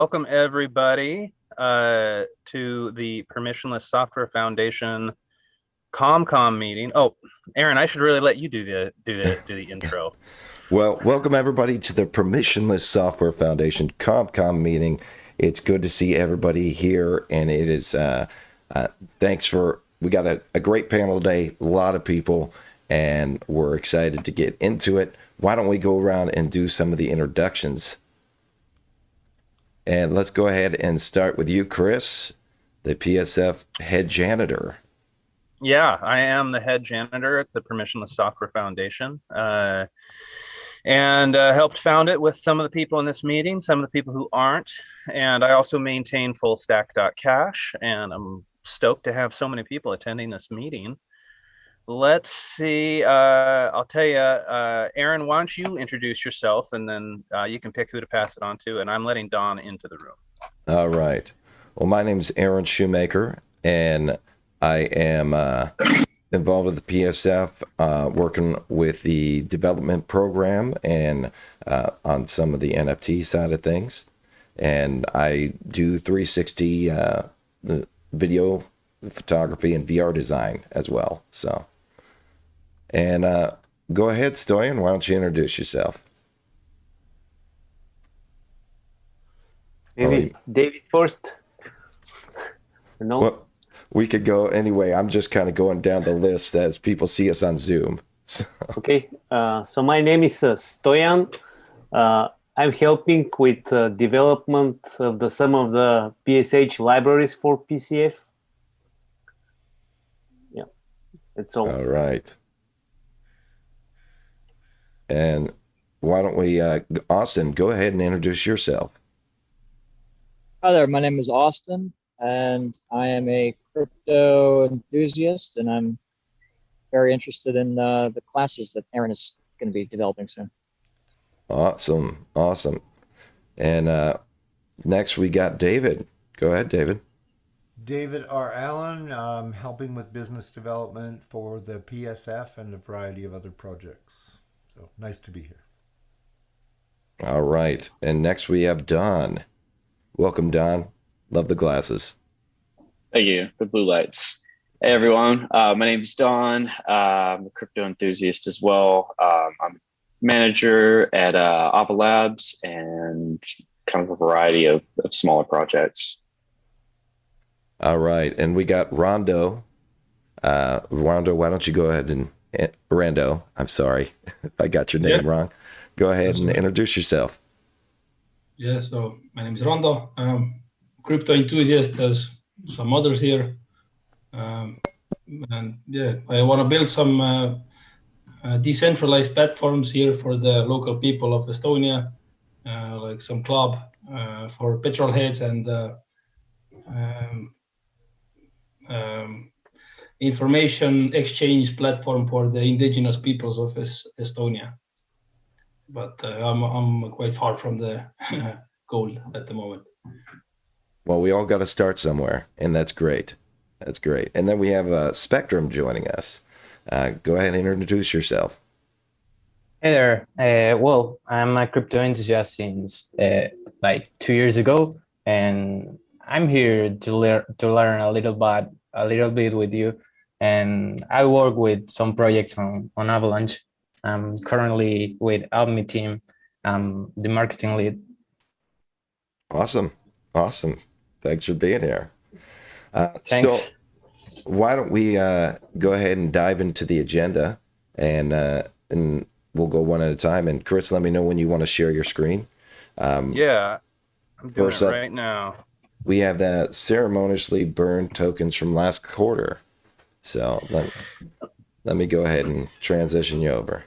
Welcome everybody to the Permissionless Software Foundation Comm meeting. Oh, Aaron, I should really let you do the intro. Well, welcome everybody to the Permissionless Software Foundation Comm meeting. It's good to see everybody here, and it is thanks for we got a great panel today, a lot of people, and we're excited to get into it. Why don't we go around and do some of the introductions? And let's go ahead and start with you, Chris, the PSF head janitor. Yeah, I am the head janitor at the Permissionless Software Foundation, and helped found it with some of the people in this meeting, some of the people who aren't, and I also maintain fullstack.cash, and I'm stoked to have so many people attending this meeting. Let's see. I'll tell you, Aaron, why don't you introduce yourself, and then you can pick who to pass it on to. And I'm letting Don into the room. All right. Well, my name's Aaron Shoemaker, and I am involved with the PSF, working with the development program and on some of the NFT side of things. And I do 360 video photography and VR design as well. So, and go ahead, Stoyan. Why don't you introduce yourself? Maybe David first. No. Well, we could go anyway. I'm just kind of going down the list as people see us on Zoom. So. Okay. So my name is Stoyan. I'm helping with development of some of the PSH libraries for PCF. Yeah, that's all. All right. And why don't we, Austin, go ahead and introduce yourself. Hi there, my name is Austin, and I am a crypto enthusiast, and I'm very interested in the classes that Aaron is going to be developing soon. Awesome. And next we got David. Go ahead, David. David R. Allen, helping with business development for the PSF and a variety of other projects. So nice to be here. All right. And next we have Don. Welcome, Don. Love the glasses. Thank you. The blue lights. Hey, everyone. My name is Don. I'm a crypto enthusiast as well. I'm manager at Ava Labs and kind of a variety of smaller projects. All right. And we got Rondo. Rondo, why don't you go ahead and Rando, I'm sorry if I got your name wrong. Go ahead and introduce yourself. Yeah, so my name is Rondo. I'm a crypto enthusiast as some others here. And yeah, I want to build some decentralized platforms here for the local people of Estonia, like some club for petrol heads and information exchange platform for the indigenous peoples of Estonia. But I'm quite far from the goal at the moment. Well, we all got to start somewhere, and that's great. That's great. And then we have Spectrum joining us. Go ahead and introduce yourself. Hey there. Well, I'm a crypto enthusiast since like 2 years ago, and I'm here to learn a little bit with you. And I work with some projects on Avalanche. I'm currently with Almy team, the marketing lead. Awesome. Thanks for being here. Thanks. So why don't we go ahead and dive into the agenda, and we'll go one at a time. And Chris, let me know when you want to share your screen. Yeah, I'm doing it right now. We have that ceremoniously burned tokens from last quarter. So let me go ahead and transition you over.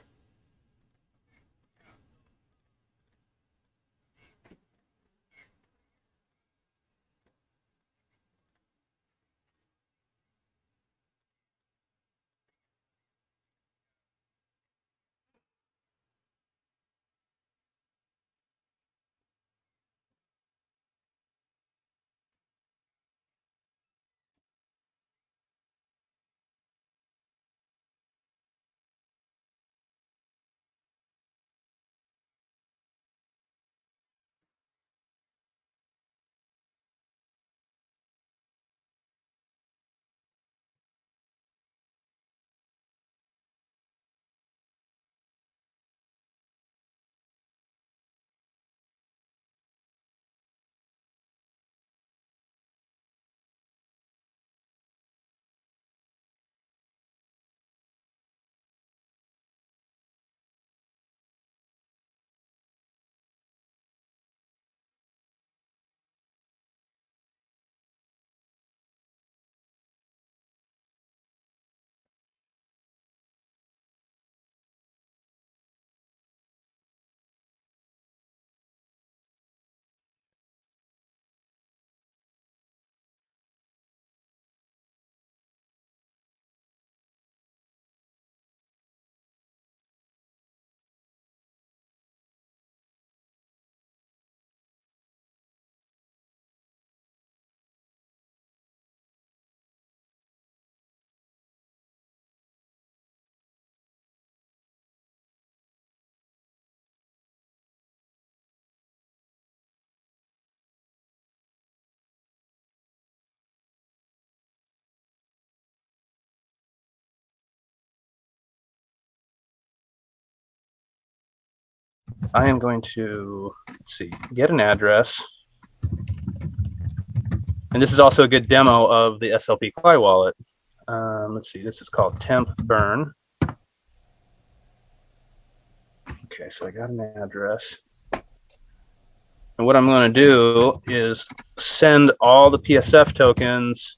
I am going to, let's see, get an address. And this is also a good demo of the SLP Cli wallet. Let's see, this is called temp burn. Okay, so I got an address. And what I'm going to do is send all the PSF tokens.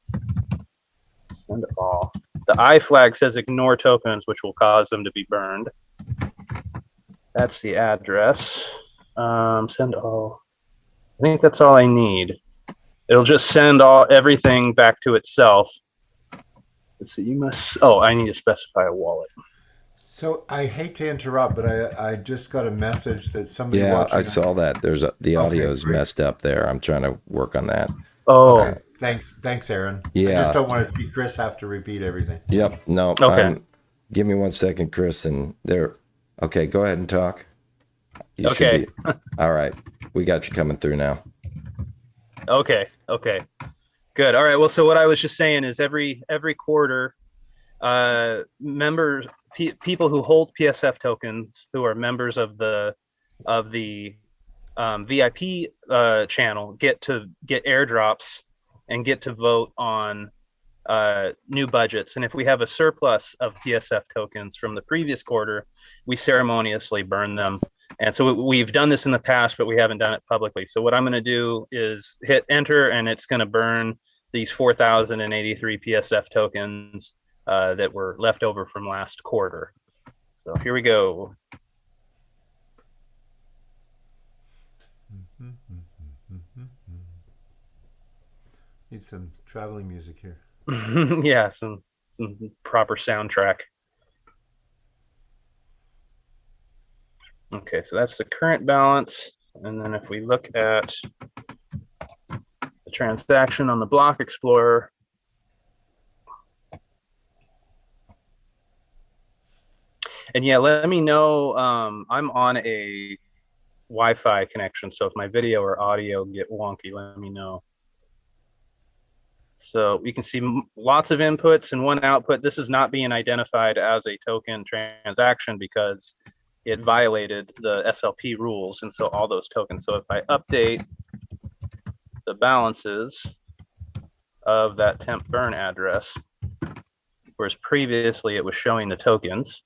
Send all. The I flag says ignore tokens, which will cause them to be burned. That's the address. Send all. I think that's all I need. It'll just send everything back to itself. Let's see, you must, oh, I need to specify a wallet. So I hate to interrupt, but I just got a message that somebody Yeah, watching. I saw that. The audio's great. messed up there. I'm trying to work on that. Oh, Okay, thanks, Aaron. I Yeah. just don't want to see Chris have to repeat everything. Yep. No. Okay. Give me 1 second, Chris. And there. Okay, go ahead and talk. You should Okay. be- all right. We got you coming through now. okay, good. All right. Well, so what I was just saying is every quarter, members, people who hold PSF tokens, who are members of the VIP channel, get airdrops and get to vote on new budgets. And if we have a surplus of PSF tokens from the previous quarter, we ceremoniously burn them. And so we've done this in the past, but we haven't done it publicly. So what I'm going to do is hit enter, and it's going to burn these 4,083 PSF tokens that were left over from last quarter. So here we go. Need some traveling music here. Yeah, some proper soundtrack. Okay, so that's the current balance. And then if we look at the transaction on the Block Explorer, and yeah, let me know. I'm on a Wi-Fi connection, so if my video or audio get wonky, let me know. So we can see lots of inputs and one output. This is not being identified as a token transaction because it violated the SLP rules, and so all those tokens. So if I update the balances of that temp burn address, whereas previously it was showing the tokens,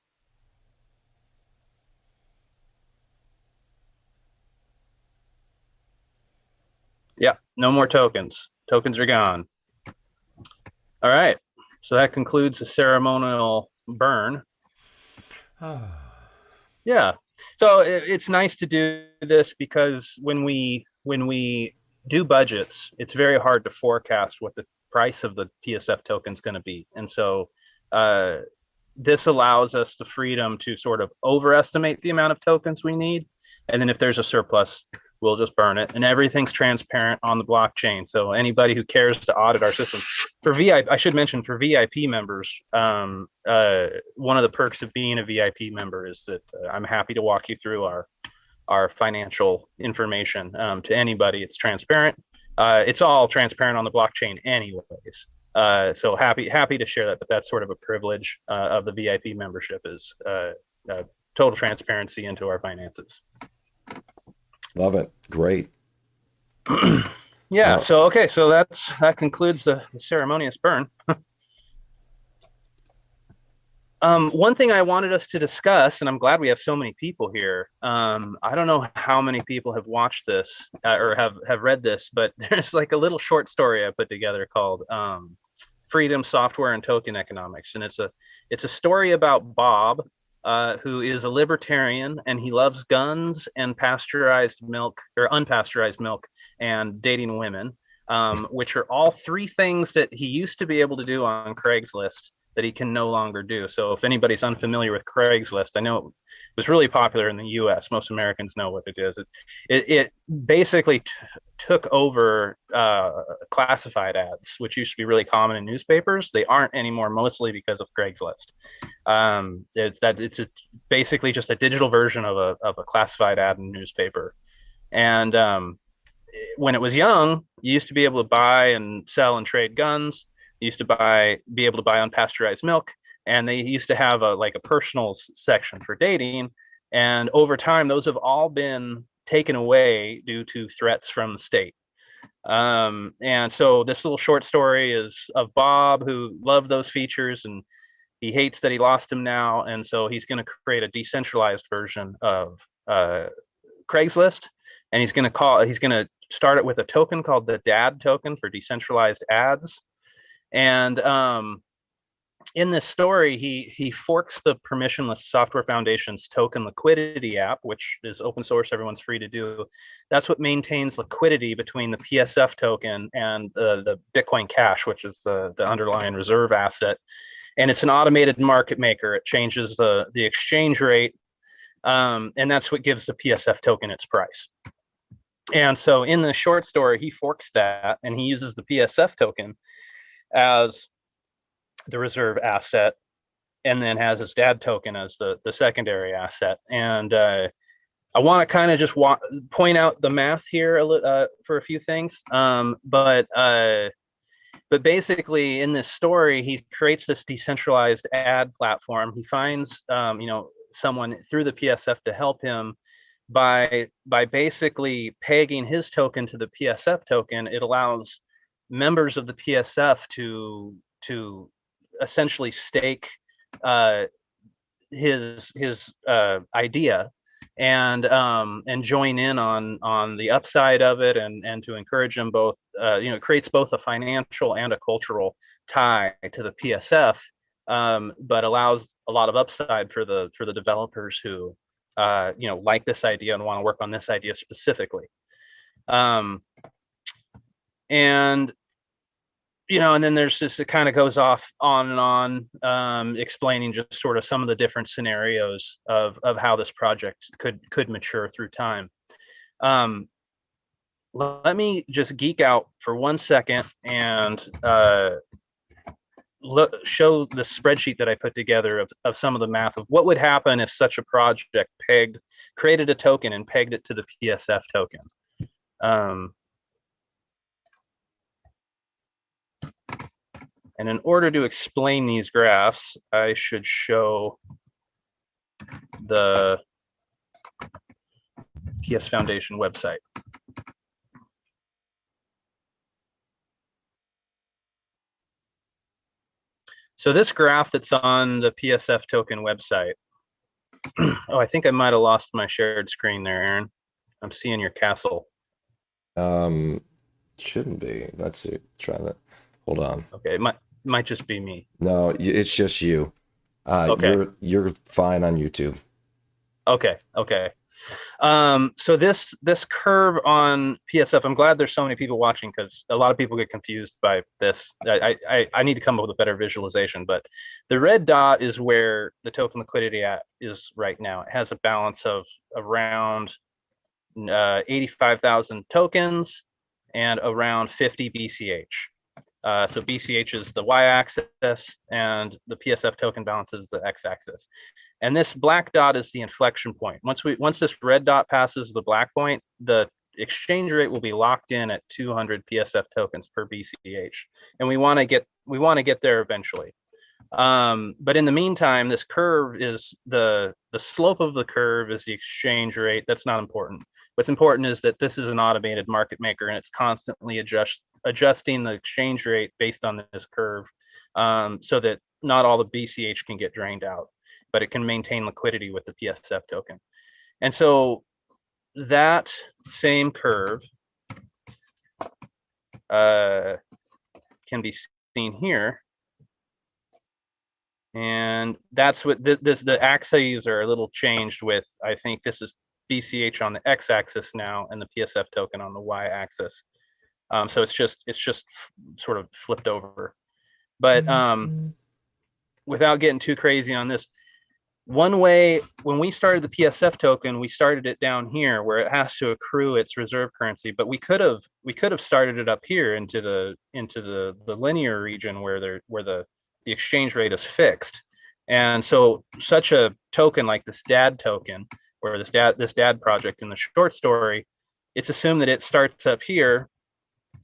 yeah, no more tokens. Tokens are gone. All right, so that concludes the ceremonial burn. Yeah, so it's nice to do this because when we do budgets, it's very hard to forecast what the price of the PSF token is going to be, and so this allows us the freedom to sort of overestimate the amount of tokens we need, and then if there's a surplus, we'll just burn it, and everything's transparent on the blockchain. So anybody who cares to audit our system, for VIP, I should mention for VIP members, one of the perks of being a VIP member is that I'm happy to walk you through our financial information to anybody. It's transparent. It's all transparent on the blockchain anyways. So happy to share that, but that's sort of a privilege of the VIP membership is total transparency into our finances. Love it. Great. Yeah. Wow. So okay. So that concludes the ceremonious burn. One thing I wanted us to discuss, and I'm glad we have so many people here. I don't know how many people have watched this or have read this, but there's like a little short story I put together called "Freedom, Software, and Token Economics," and it's a story about Bob, who is a libertarian, and he loves guns and pasteurized milk or unpasteurized milk and dating women, which are all three things that he used to be able to do on Craigslist that he can no longer do. So if anybody's unfamiliar with Craigslist, I know it was really popular in the US. Most Americans know what it is. It basically took over classified ads, which used to be really common in newspapers. They aren't anymore, mostly because of Craigslist. It's basically just a digital version of a classified ad in a newspaper. And when it was young, you used to be able to buy and sell and trade guns. You used to be able to buy unpasteurized milk, and they used to have a personal section for dating. And over time, those have all been taken away due to threats from the state. And so this little short story is of Bob, who loved those features, and he hates that he lost them now. And so he's going to create a decentralized version of Craigslist, and he's going to start it with a token called the DAD token for decentralized ads. And in this story, he forks the Permissionless Software Foundation's token liquidity app, which is open source, everyone's free to do. That's what maintains liquidity between the PSF token and the Bitcoin Cash, which is the underlying reserve asset. And it's an automated market maker. It changes the exchange rate, and that's what gives the PSF token its price. And so in the short story, he forks that, and he uses the PSF token as the reserve asset, and then has his DAD token as the secondary asset. And I want to kind of just point out the math here for a few things. But basically, in this story, he creates this decentralized ad platform. He finds someone through the PSF to help him by basically pegging his token to the PSF token. It allows members of the PSF to essentially stake his idea and join in on the upside of it, and to encourage them both. It creates both a financial and a cultural tie to the PSF, but allows a lot of upside for the developers who like this idea and want to work on this idea specifically. And then there's just, it kind of goes off on and on, explaining just sort of some of the different scenarios of how this project could mature through time. Let me just geek out for 1 second and show the spreadsheet that I put together of some of the math of what would happen if such a project created a token and pegged it to the PSF token. And in order to explain these graphs, I should show the PS Foundation website. So this graph that's on the PSF token website. Oh, I think I might have lost my shared screen there, Aaron. I'm seeing your castle. Shouldn't be. Let's see. Try that. Hold on. Okay, it might just be me. No, it's just you. Okay. You're fine on YouTube. Okay. So this curve on PSF, I'm glad there's so many people watching, because a lot of people get confused by this. I need to come up with a better visualization, but the red dot is where the token liquidity is right now. It has a balance of around 85,000 tokens and around 50 BCH. So BCH is the y-axis, and the PSF token balance is the x-axis. And this black dot is the inflection point. Once this red dot passes the black point, the exchange rate will be locked in at 200 PSF tokens per BCH, and we want to get there eventually. But in the meantime, this curve is the slope of the curve is the exchange rate. That's not important. What's important is that this is an automated market maker, and it's constantly adjusting the exchange rate based on this curve, so that not all the BCH can get drained out, but it can maintain liquidity with the PSF token. And so that same curve can be seen here. And that's what the axes are a little changed with. I think this is BCH on the x-axis now, and the PSF token on the y-axis. So it's just sort of flipped over. But without getting too crazy on this, one way, when we started the PSF token, we started it down here where it has to accrue its reserve currency. But we could have started it up here into the linear region where the exchange rate is fixed. And so such a token like this DAD token, or this DAD project in the short story, it's assumed that it starts up here.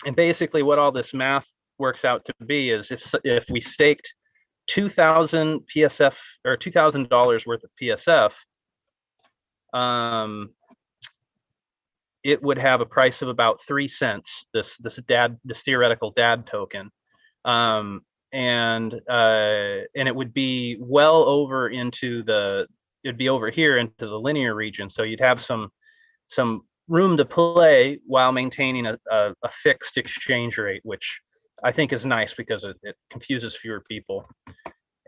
And basically what all this math works out to be is if we staked 2,000 PSF or $2,000 worth of PSF, it would have a price of about 3 cents. This theoretical DAD token, and it would be well over into it'd be over here into the linear region. So you'd have some room to play while maintaining a fixed exchange rate, which I think is nice because it confuses fewer people.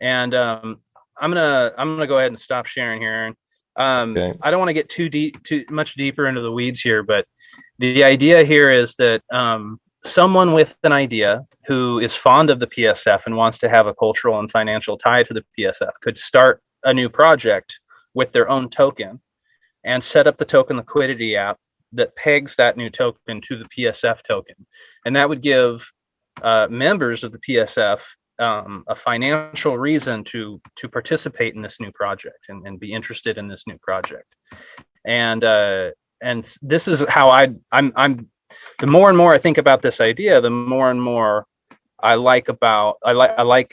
And I'm gonna go ahead and stop sharing here, Aaron. Okay. I don't want to get too much deeper into the weeds here, but the idea here is that someone with an idea who is fond of the PSF and wants to have a cultural and financial tie to the PSF could start a new project with their own token and set up the token liquidity app that pegs that new token to the PSF token. And that would give members of the PSF a financial reason to participate in this new project and be interested in this new project. And this is how I'm the more and more I think about this idea, the more and more I like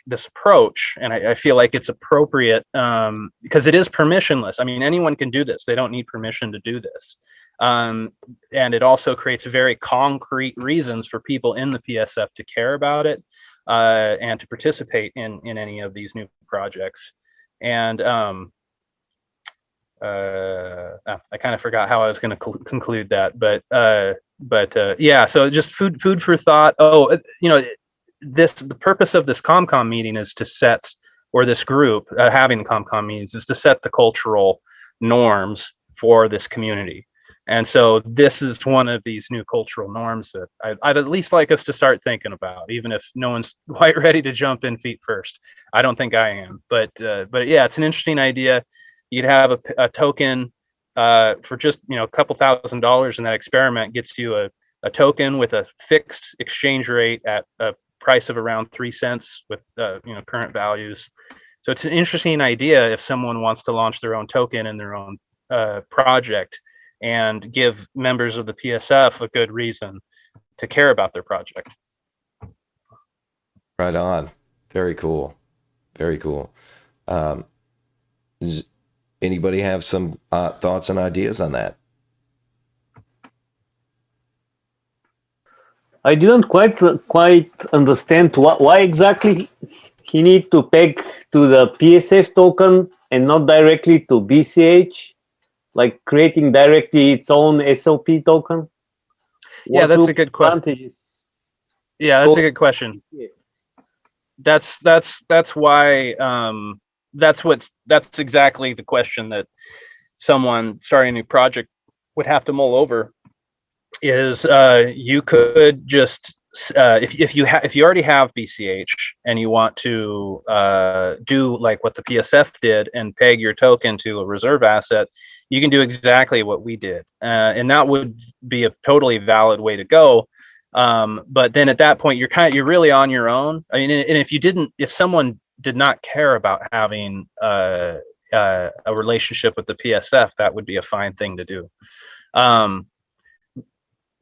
this approach, and I feel like it's appropriate because it is permissionless. I mean, anyone can do this. They don't need permission to do this. And it also creates very concrete reasons for people in the PSF to care about it and to participate in any of these new projects. And I kind of forgot how I was going to conclude that, but yeah. So just food for thought. Oh, the purpose of this CommCom meeting is to set, or this group having CommCom meetings is to set the cultural norms for this community. And so this is one of these new cultural norms that I'd at least like us to start thinking about, even if no one's quite ready to jump in feet first. I don't think I am, but yeah, it's an interesting idea. You'd have a token for just a couple $1,000s, and that experiment gets you a token with a fixed exchange rate at a price of around 3 cents with current values. So it's an interesting idea if someone wants to launch their own token in their own project and give members of the PSF a good reason to care about their project. Right on. Very cool. Very cool. Does anybody have some thoughts and ideas on that? I didn't quite understand why exactly he need to peg to the PSF token and not directly to BCH, like creating directly its own SLP token. Yeah, that's a good question. Yeah, that's a good question. That's why that's exactly the question that someone starting a new project would have to mull over. Is you could just if you already have BCH and you want to do like what the PSF did and peg your token to a reserve asset, you can do exactly what we did, and that would be a totally valid way to go. But then at that point, you're really on your own. I mean, and if someone did not care about having a relationship with the PSF, that would be a fine thing to do.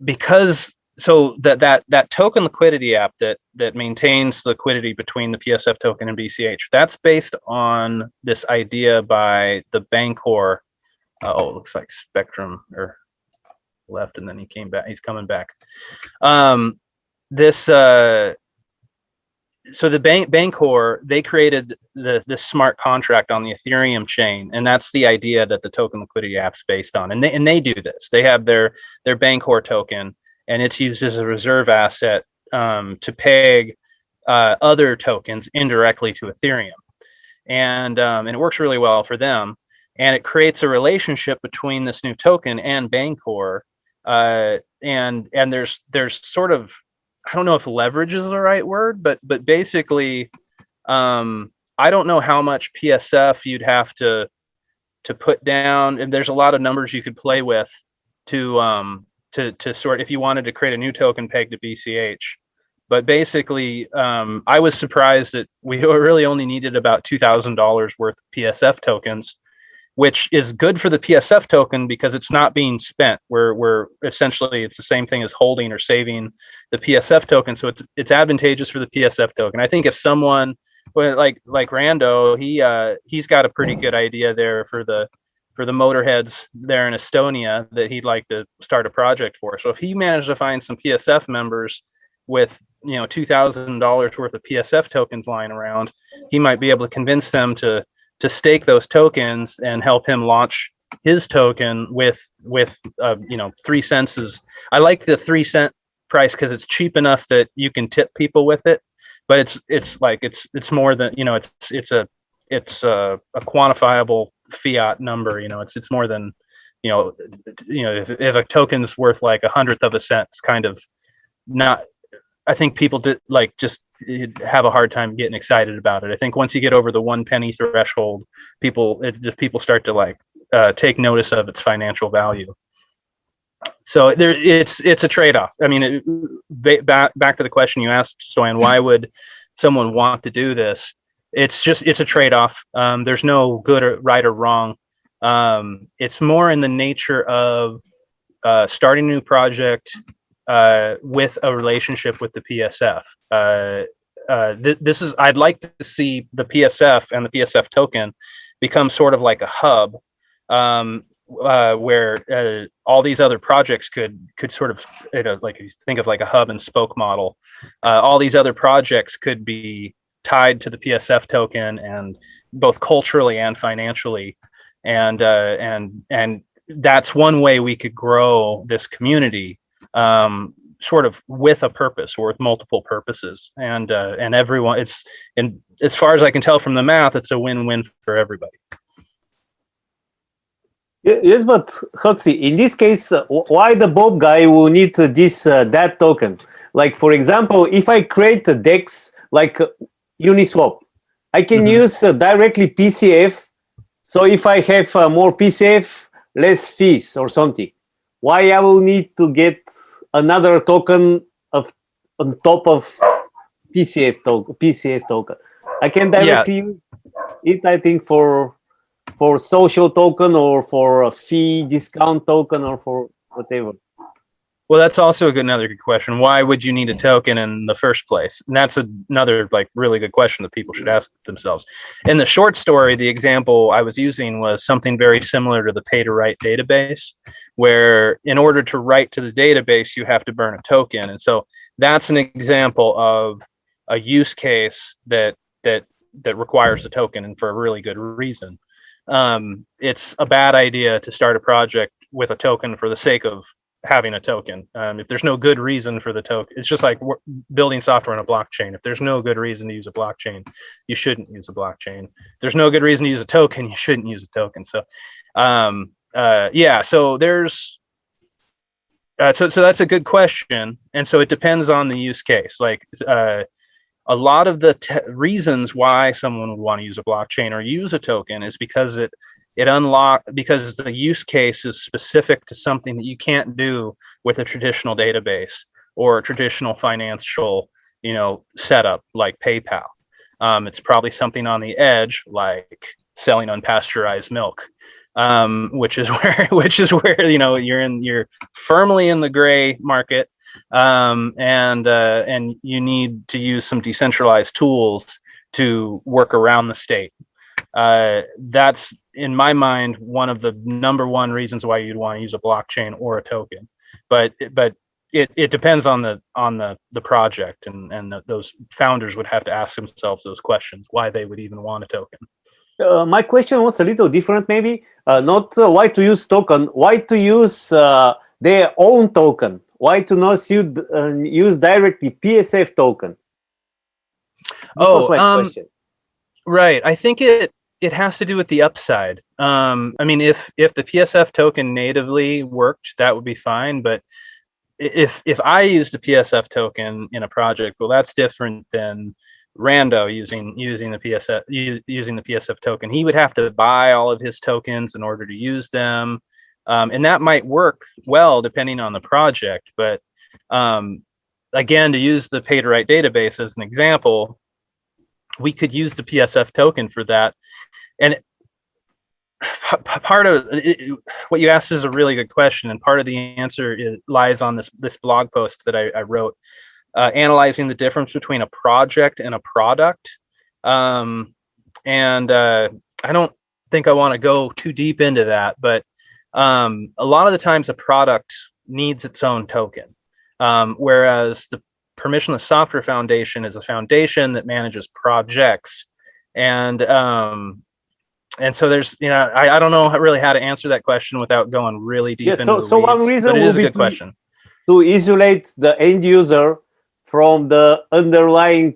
Because so that token liquidity app that maintains liquidity between the PSF token and BCH, that's based on this idea by the Bancor. It looks like Spectrum or left, and then he came back. He's coming back. So the Bancor, they created this smart contract on the Ethereum chain, and that's the idea that the token liquidity app's based on. And they do this. They have their Bancor token, and it's used as a reserve asset to peg other tokens indirectly to Ethereum, and it works really well for them. And it creates a relationship between this new token and Bancor, and there's sort of, I don't know if leverage is the right word, but basically, I don't know how much PSF you'd have to put down, and there's a lot of numbers you could play with to sort, if you wanted to create a new token pegged to BCH. But basically, I was surprised that we really only needed about $2,000 worth of PSF tokens, which is good for the PSF token because it's not being spent. We're essentially, it's the same thing as holding or saving the PSF token. So it's advantageous for the PSF token. I think if someone like Rando, he's got a pretty good idea there for the for the motorheads there in Estonia that he'd like to start a project for. So if he managed to find some PSF members with, you know, $2,000 worth of PSF tokens lying around, he might be able to convince them to stake those tokens and help him launch his token with you know, 3 cents is, I like the 3 cent price because it's cheap enough that you can tip people with it, but it's more than, you know, it's a quantifiable fiat number. You know, it's more than, you know, if a token's worth like 1/100 of a cent, it's kind of not, I think people did like just have a hard time getting excited about it. I think once you get over the 1 penny threshold, people start to like take notice of its financial value. So there, it's a trade-off. I mean, back to the question you asked, Stoyan, why would someone want to do this? It's a trade-off. There's no good or right or wrong. It's more in the nature of starting a new project with a relationship with the PSF. This is, I'd like to see the PSF and the PSF token become sort of like a hub, where all these other projects could sort of, you know, like you think of like a hub and spoke model. All these other projects could be tied to the PSF token, and both culturally and financially, and that's one way we could grow this community, sort of with a purpose or with multiple purposes, and everyone, and as far as I can tell from the math, it's a win-win for everybody. Yes, but Hotzi, in this case, why the Bob guy will need that token? Like, for example, if I create a DEX like Uniswap, I can use directly PCF. So if I have more PCF, less fees or something. Why I will need to get another token on top of PCF token? I can directly use it, I think, for social token or for a fee discount token or for whatever. Well, that's also another good question. Why would you need a token in the first place? And that's another like really good question that people should ask themselves. In the short story, the example I was using was something very similar to the pay to write database, where in order to write to the database, you have to burn a token. And so that's an example of a use case that requires a token, and for a really good reason. It's a bad idea to start a project with a token for the sake of having a token. If there's no good reason for the token, it's just like building software on a blockchain. If there's no good reason to use a blockchain, you shouldn't use a blockchain. If there's no good reason to use a token, you shouldn't use a token. So yeah, so there's so that's a good question, and so it depends on the use case. Like a lot of the reasons why someone would want to use a blockchain or use a token is because because the use case is specific to something that you can't do with a traditional database or a traditional financial, you know, setup like PayPal. It's probably something on the edge like selling unpasteurized milk, which is where you know you're firmly in the gray market, and you need to use some decentralized tools to work around the state. That's, in my mind, one of the #1 reasons why you'd want to use a blockchain or a token. But it depends on the project, and those founders would have to ask themselves those questions, why they would even want a token. My question was a little different, maybe. Not why to use token, why to use their own token? Why to not use directly PSF token? This was my question. Right. I think it has to do with the upside. I mean, if the PSF token natively worked, that would be fine. But if I used a PSF token in a project, well, that's different than Rando using the PSF token. He would have to buy all of his tokens in order to use them, and that might work well depending on the project. But again, to use the pay to write database as an example, we could use the PSF token for that. And part of what you asked is a really good question, and part of the answer lies on this blog post that I wrote, analyzing the difference between a project and a product. And think I want to go too deep into that, but a lot of the times a product needs its own token, whereas the Permissionless Software Foundation is a foundation that manages projects, and so there's, I don't know really how to answer that question without going really deep into the so one weeds, reason but it will is a be good question. to isolate the end user from the underlying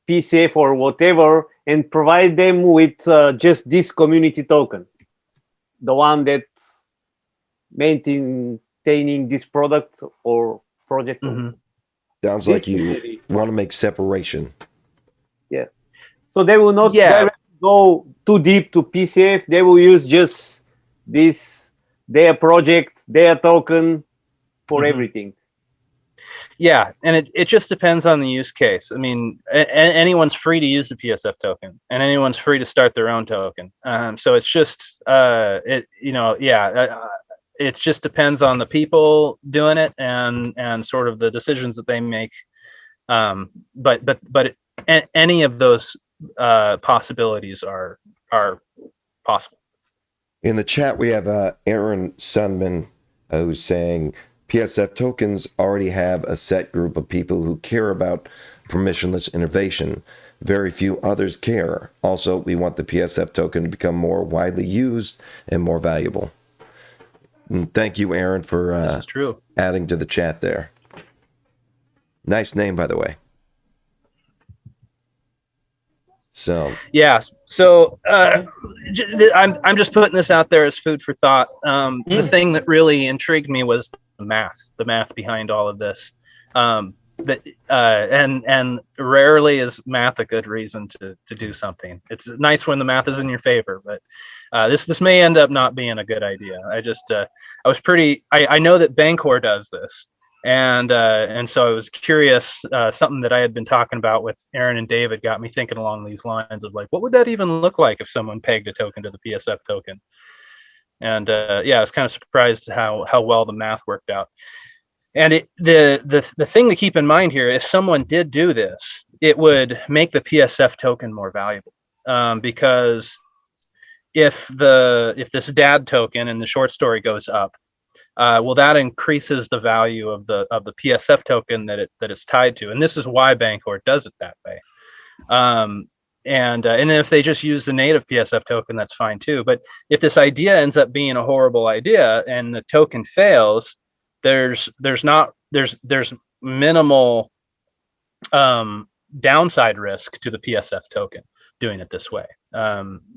PCF or whatever, and provide them with just this community token, the one that maintaining this product or project. Sounds like you want to make separation. Yeah. So they will not Yeah. directly go too deep to PCF. They will use just this, their project, their token for everything. Yeah, and it just depends on the use case. I mean, anyone's free to use the PSF token, and anyone's free to start their own token. So it's just, it just depends on the people doing it and sort of the decisions that they make. But any of those possibilities are possible. In the chat, we have Aaron Sunman who's saying PSF tokens already have a set group of people who care about permissionless innovation. Very few others care. Also, we want the PSF token to become more widely used and more valuable. And thank you, Aaron, for This is true. adding to the chat there. Nice name, by the way. So yeah, so I'm just putting this out there as food for thought. The thing that really intrigued me was the math behind all of this. And rarely is math a good reason to do something. It's nice when the math is in your favor, but this may end up not being a good idea. I know that Bancor does this. And so I was curious, something that I had been talking about with Aaron and David got me thinking along these lines of like, what would that even look like if someone pegged a token to the PSF token? And I was kind of surprised how well the math worked out. And the thing to keep in mind here, if someone did do this, it would make the PSF token more valuable, because if this DAD token in the short story goes up, well, that increases the value of the PSF token that it's tied to, and this is why Bancor does it that way. And if they just use the native PSF token, that's fine too. But if this idea ends up being a horrible idea and the token fails, there's minimal downside risk to the PSF token doing it this way.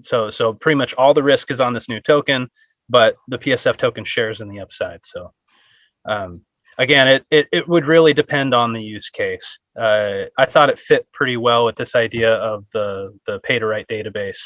So pretty much all the risk is on this new token, but the PSF token shares in the upside. So again, it would really depend on the use case. I thought it fit pretty well with this idea of the pay to write database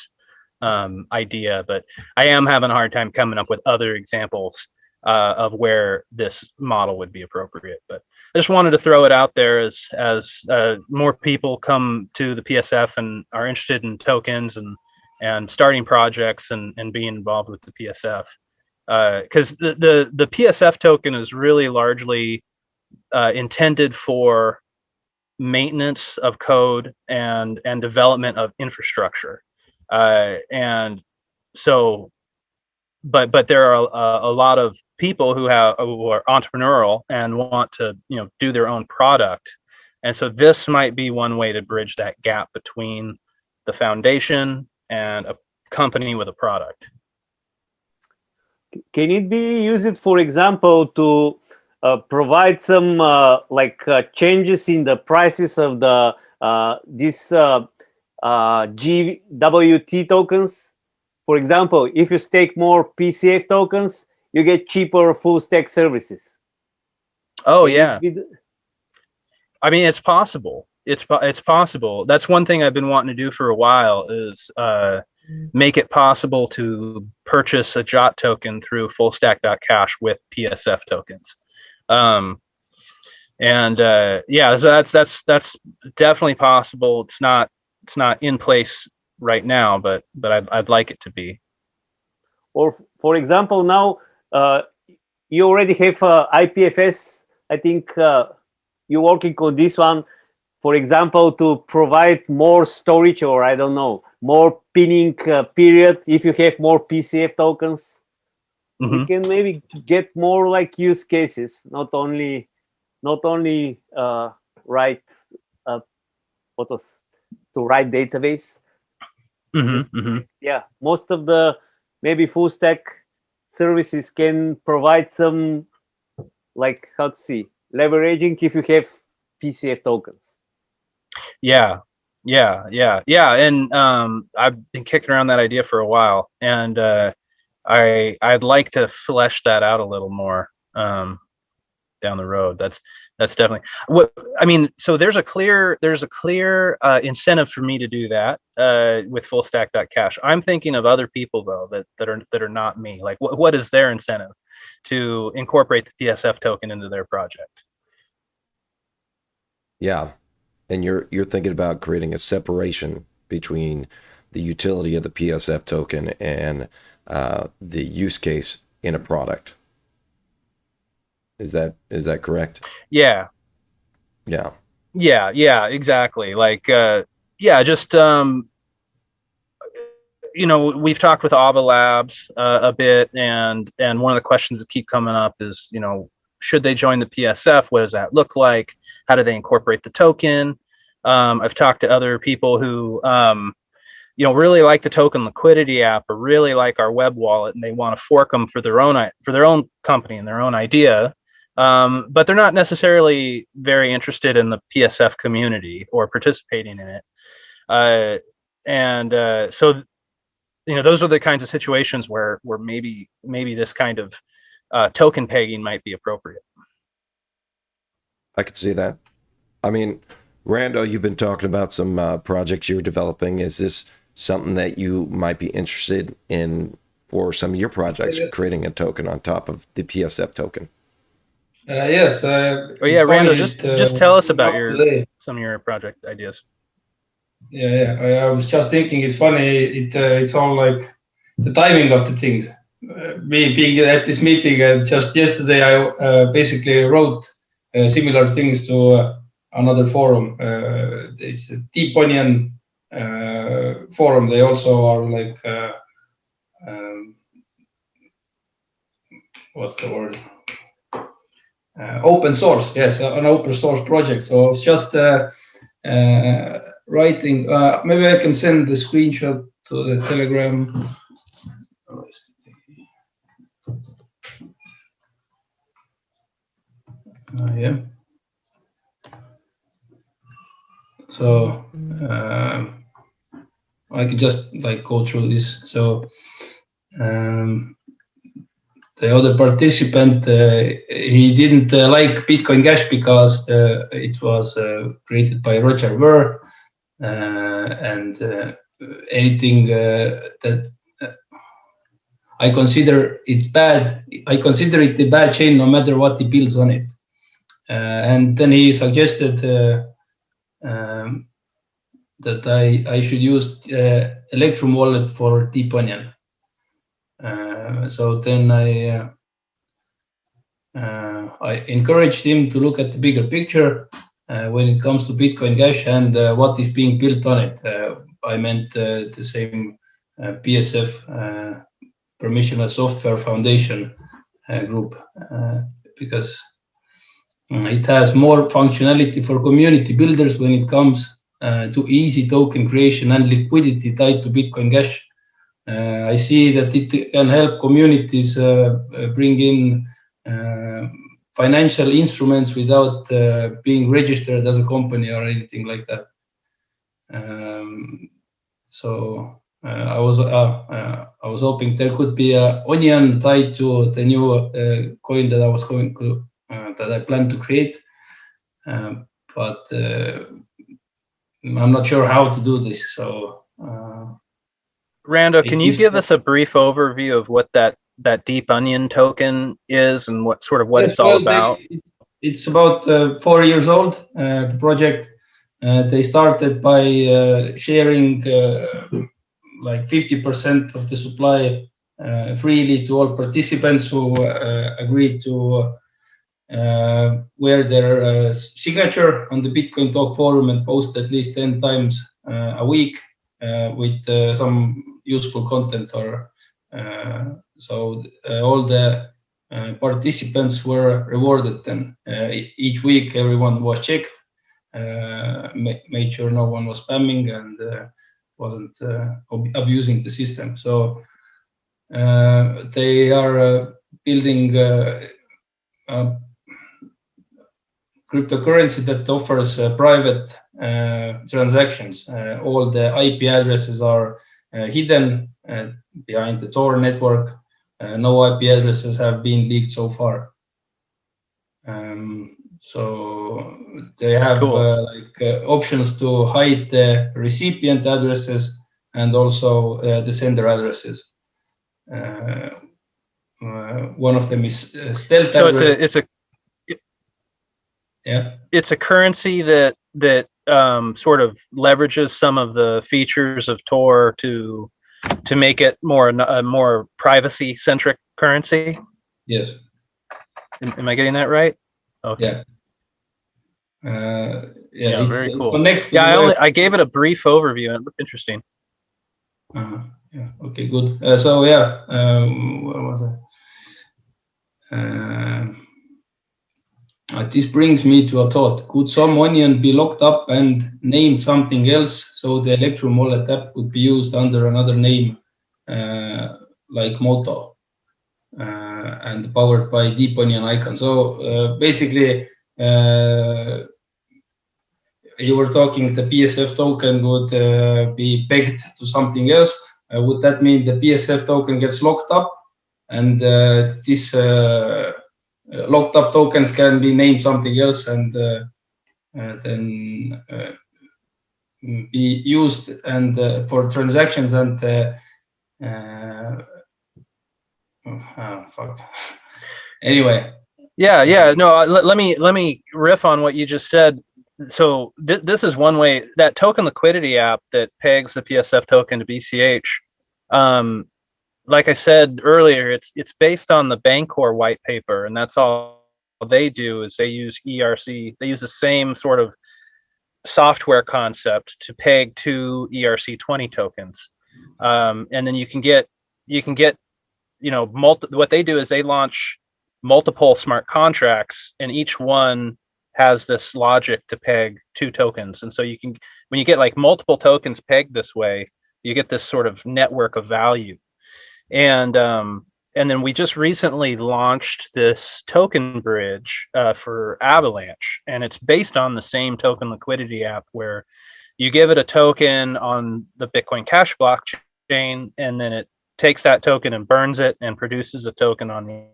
idea, but I am having a hard time coming up with other examples of where this model would be appropriate. But I just wanted to throw it out there as more people come to the PSF and are interested in tokens and starting projects and being involved with the PSF, because the PSF token is really largely intended for maintenance of code and development of infrastructure, and so but there are a lot of people who are entrepreneurial and want to do their own product, and so this might be one way to bridge that gap between the foundation and a company with a product. Can it be used, for example, to provide some changes in the prices of the this GWT tokens? For example, if you stake more PCF tokens, you get cheaper full stack services. Oh yeah. I mean, it's possible. It's possible. That's one thing I've been wanting to do for a while is make it possible to purchase a JOT token through fullstack.cash with PSF tokens. So that's definitely possible. It's not in place right now, but I'd like it to be. Or for example, now you already have IPFS. I think you're working on this one. for example, to provide more storage, or I don't know, more pinning period. If you have more PCF tokens, we can maybe get more like use cases, not only write photos to write database. Yeah, most of the maybe full stack services can provide some, like, how to see, leveraging if you have PCF tokens. Yeah. And I've been kicking around that idea for a while, and I'd like to flesh that out a little more down the road. That's definitely what I mean. So there's a clear incentive for me to do that with fullstack.cash. I'm thinking of other people though that are not me. Like what is their incentive to incorporate the PSF token into their project? Yeah. And you're thinking about creating a separation between the utility of the PSF token and the use case in a product. Is that correct? Yeah, exactly. Like just we've talked with Ava Labs a bit, and one of the questions that keep coming up is, should they join the PSF? What does that look like? How do they incorporate the token? I've talked to other people who really like the token liquidity app, or really like our web wallet, and they want to fork them for their own company and their own idea. But they're not necessarily very interested in the PSF community or participating in it. So those are the kinds of situations where maybe this kind of token pegging might be appropriate. I could see that. I mean, Rando, you've been talking about some projects you're developing. Is this something that you might be interested in for some of your projects, creating a token on top of the PSF token? Yes. Rando, just tell us about some of your project ideas. Yeah. I was just thinking, it's funny. It's all like the timing of the things. Me being at this meeting, just yesterday, I basically wrote similar things to another forum. It's a Deep Onion forum. They also are like what's the word? Open source. Yes, an open source project. So I was just writing. Maybe I can send the screenshot to the Telegram. Yeah. So I could just like go through this. So the other participant, he didn't like Bitcoin Cash because it was created by Roger Ver, and anything that I consider it bad. I consider it a bad chain, no matter what he builds on it. And then he suggested that I should use Electrum wallet for Deep Onion. So then I encouraged him to look at the bigger picture when it comes to Bitcoin Cash and what is being built on it. I meant the same PSF Permissionless Software Foundation group, because it has more functionality for community builders when it comes to easy token creation and liquidity tied to Bitcoin Cash. I see that it can help communities bring in financial instruments without being registered as a company or anything like that. So I was hoping there could be an onion tied to the new coin that I was going to that I plan to create, but I'm not sure how to do this. So. Rando, can you give us a brief overview of what that Deep Onion token is and what it's all about? It's about 4 years old, the project. They started by sharing like 50% of the supply freely to all participants who agreed to wear their signature on the Bitcoin Talk forum and post at least 10 times a week with some useful content. Or so all the participants were rewarded. Then each week, everyone was checked, made sure no one was spamming and wasn't abusing the system. So they are building cryptocurrency that offers private transactions. All the IP addresses are hidden behind the Tor network. No IP addresses have been leaked so far. So they have Cool. options to hide the recipient addresses and also the sender addresses. One of them is stealth So address. it's a currency that sort of leverages some of the features of Tor to make it a more privacy centric currency. Yes. Am I getting that right? Okay. Yeah. Very cool. Yeah, I gave it a brief overview and it looked interesting. Yeah. Okay. Good. So yeah, where was I? This brings me to a thought. Could some onion be locked up and named something else so the Electrum wallet app could be used under another name, like Moto, and powered by Deep Onion icon? So basically, you were talking the PSF token would be pegged to something else. Would that mean the PSF token gets locked up and this locked up tokens can be named something else and then be used and for transactions and fuck. Anyway. Yeah. No, let me riff on what you just said. So this is one way, that token liquidity app that pegs the PSF token to BCH. Like I said earlier, it's based on the Bancor white paper, and that's all they do is they use ERC. They use the same sort of software concept to peg two ERC20 tokens, and then you can get what they do is they launch multiple smart contracts, and each one has this logic to peg two tokens. And so you can, when you get like multiple tokens pegged this way, you get this sort of network of value. And then we just recently launched this token bridge for Avalanche, and it's based on the same token liquidity app where you give it a token on the Bitcoin Cash blockchain, and then it takes that token and burns it and produces a token on the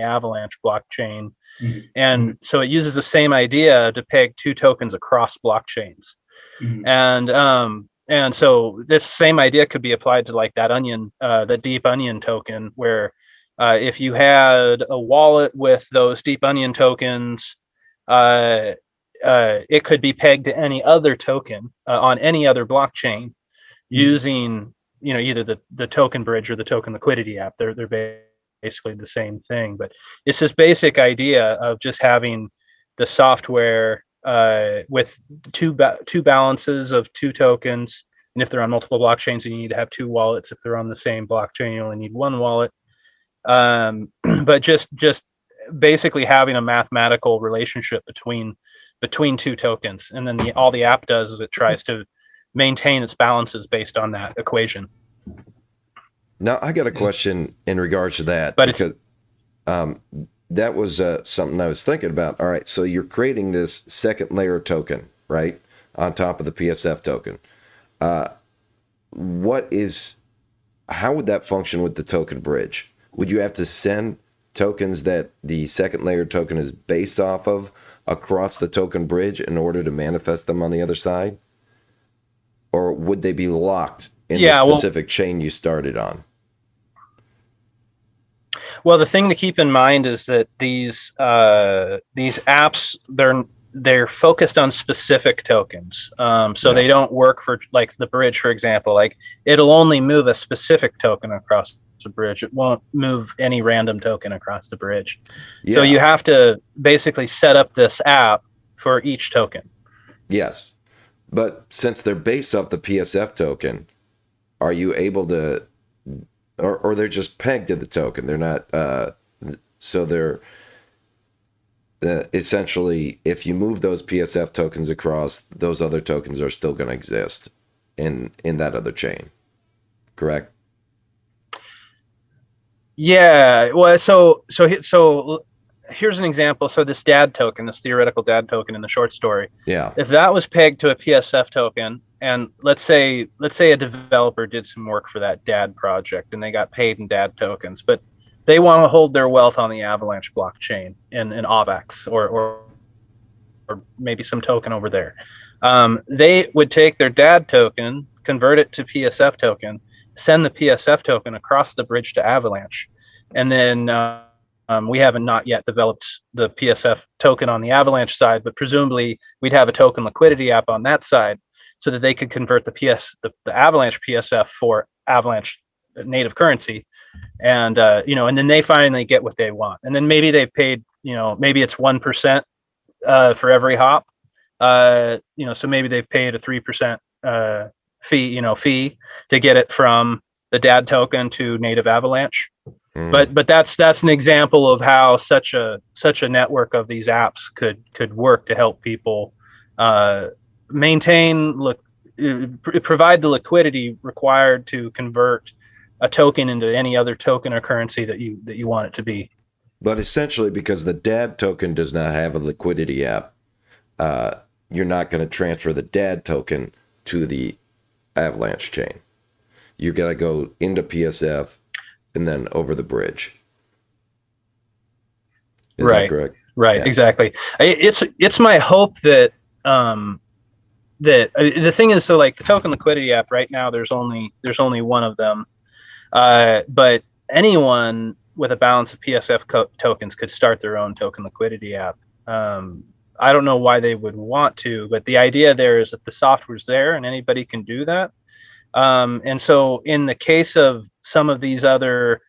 Avalanche blockchain. Mm-hmm. And so it uses the same idea to peg two tokens across blockchains. Mm-hmm. And so this same idea could be applied to like that onion, the Deep Onion token, where if you had a wallet with those Deep Onion tokens, it could be pegged to any other token on any other blockchain using, either the token bridge or the token liquidity app. They're basically the same thing, but it's this basic idea of just having the software with two balances of two tokens, and if they're on multiple blockchains, you need to have two wallets. If they're on the same blockchain, you only need one wallet. But just basically having a mathematical relationship between two tokens, and then all the app does is it tries to maintain its balances based on that equation. Now I got a question in regards to that, but because that was something I was thinking about. All right, so you're creating this second layer token, right, on top of the PSF token. How would that function with the token bridge? Would you have to send tokens that the second layer token is based off of across the token bridge in order to manifest them on the other side? Or would they be locked in the specific chain you started on? Well, the thing to keep in mind is that these apps, they're focused on specific tokens. So they don't work for like the bridge, for example. Like it'll only move a specific token across a bridge. It won't move any random token across the bridge. Yeah. So you have to basically set up this app for each token. Yes. But since they're based off the PSF token, are you able to, or they're just pegged to the token? They're not, so they're essentially, if you move those PSF tokens across, those other tokens are still going to exist in that other chain, correct? Yeah. Well, so here's an example. So this DAD token, this theoretical DAD token in the short story, Yeah. if that was pegged to a PSF token, and let's say a developer did some work for that DAD project and they got paid in DAD tokens, but they want to hold their wealth on the Avalanche blockchain in AVAX or maybe some token over there. They would take their DAD token, convert it to PSF token, send the PSF token across the bridge to Avalanche, and then we haven't not yet developed the PSF token on the Avalanche side, but presumably we'd have a token liquidity app on that side so that they could convert the Avalanche PSF for Avalanche native currency. And and then they finally get what they want. And then maybe they paid, maybe it's 1% for every hop. So maybe they've paid a 3% fee to get it from the DAD token to native Avalanche. But that's an example of how such a network of these apps could work to help people provide the liquidity required to convert a token into any other token or currency that you want it to be. But essentially, because the DAD token does not have a liquidity app, you're not going to transfer the DAD token to the Avalanche chain. You got to go into PSF and then over the bridge. Is that correct? Right, yeah. Exactly. It's my hope that the thing is, so like the token liquidity app right now, there's only one of them. But anyone with a balance of PSF tokens could start their own token liquidity app. I don't know why they would want to, but the idea there is that the software's there and anybody can do that. And so in the case of some of these other,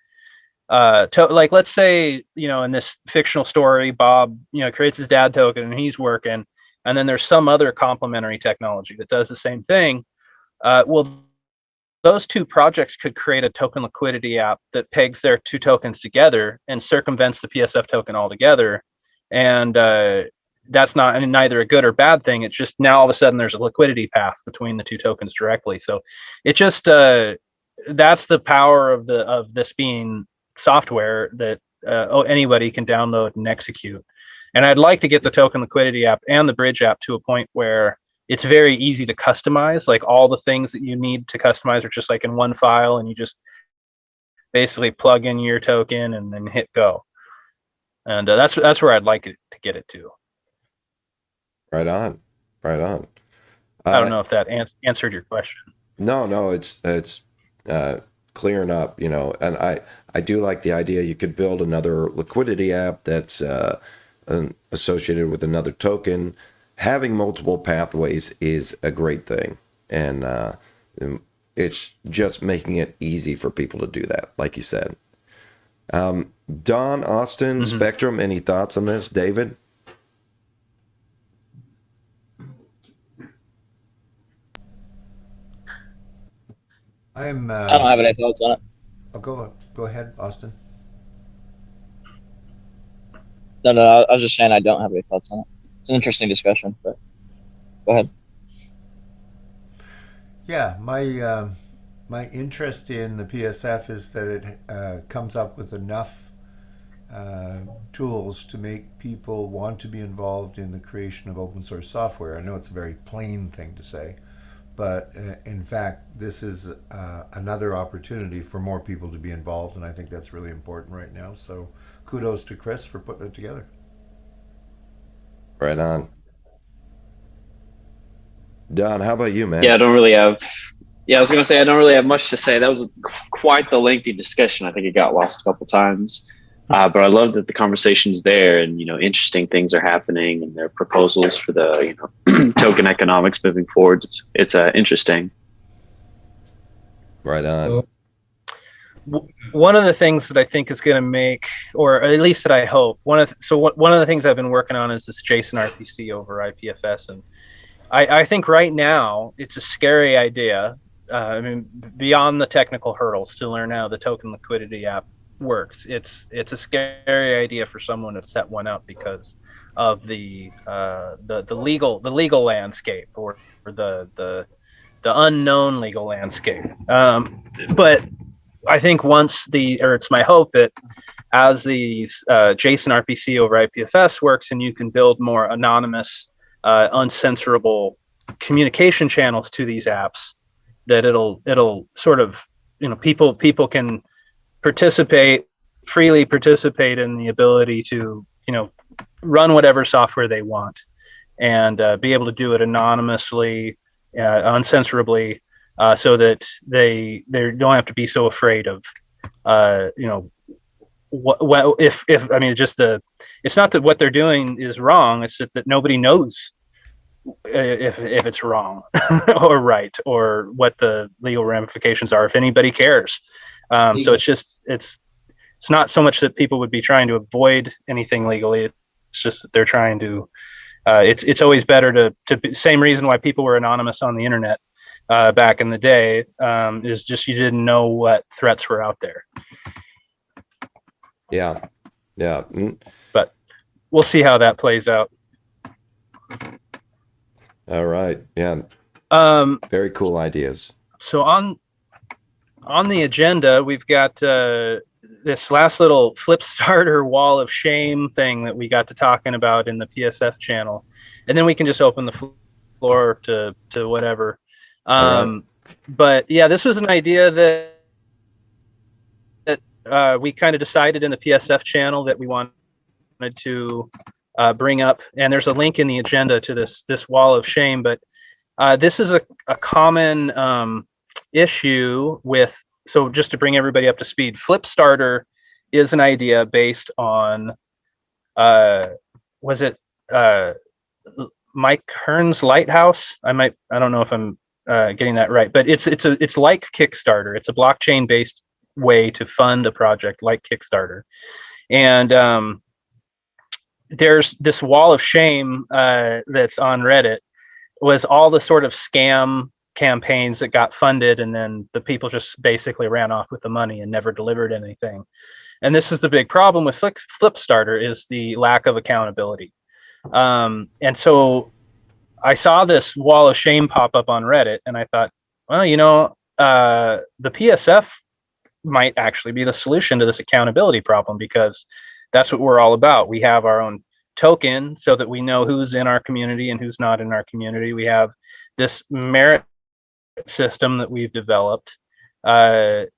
like let's say, in this fictional story, Bob, creates his DAD token and he's working, and then there's some other complementary technology that does the same thing. Well, those two projects could create a token liquidity app that pegs their two tokens together and circumvents the PSF token altogether. And that's neither a good or bad thing. It's just now all of a sudden there's a liquidity path between the two tokens directly. So it just that's the power of this being software that anybody can download and execute. And I'd like to get the token liquidity app and the bridge app to a point where it's very easy to customize. Like all the things that you need to customize are just like in one file, and you just basically plug in your token and then hit go. And that's where I'd like it to get it to. Right on. I don't know if that answered your question. No, it's clearing up, and I do like the idea you could build another liquidity app that's associated with another token. Having multiple pathways is a great thing, and it's just making it easy for people to do that, like you said. Don, Austin, Spectrum, any thoughts on this? David? I don't have any thoughts on it. I'll go ahead, Austin. No, I was just saying I don't have any thoughts on it. It's an interesting discussion, but go ahead. Yeah, my interest in the PSF is that it comes up with enough tools to make people want to be involved in the creation of open source software. I know it's a very plain thing to say, but in fact, this is another opportunity for more people to be involved, and I think that's really important right now. So kudos to Chris for putting it together. Right on. Don, how about you, man? Yeah, I don't really have. Yeah, I was going to say I don't really have much to say. That was quite the lengthy discussion. I think it got lost a couple times, but I love that the conversation's there, and interesting things are happening, and there are proposals for the token economics moving forward. It's interesting. Right on. one of the things that I think is going to make, or at least that I hope, one of the things I've been working on is this JSON RPC over IPFS, and I think right now it's a scary idea. I mean, beyond the technical hurdles to learn how the token liquidity app works, it's a scary idea for someone to set one up because of the legal landscape, or the unknown legal landscape. But I think it's my hope that as these JSON RPC over IPFS works, and you can build more anonymous, uncensorable communication channels to these apps, that it'll sort of, people can freely participate in the ability to, run whatever software they want, and be able to do it anonymously, uncensorably, so that they don't have to be so afraid of, what if I mean, it's not that what they're doing is wrong, it's that nobody knows if it's wrong or right, or what the legal ramifications are, if anybody cares. So it's not so much that people would be trying to avoid anything legally, it's just that they're trying to, it's always better to same reason why people were anonymous on the internet back in the day, is just you didn't know what threats were out there. Yeah. But we'll see how that plays out. All right. Yeah. Very cool ideas. So on the agenda, we've got this last little flip starter wall of shame thing that we got to talking about in the PSF channel, and then we can just open the floor to whatever. Right. But yeah, this was an idea that we kind of decided in the PSF channel that we wanted to bring up, and there's a link in the agenda to this wall of shame. But this is a common issue with. So just to bring everybody up to speed, Flipstarter is an idea based on, was it Mike Hearn's Lighthouse? I don't know if I'm getting that right, but it's like Kickstarter. It's a blockchain based way to fund a project like Kickstarter, and there's this wall of shame that's on Reddit, was all the sort of scam campaigns that got funded, and then the people just basically ran off with the money and never delivered anything. And this is the big problem with Flipstarter, is the lack of accountability. And so I saw this wall of shame pop up on Reddit, and I thought, well, the PSF might actually be the solution to this accountability problem, because that's what we're all about. We have our own token so that we know who's in our community and who's not in our community. We have this merit system that we've developed, and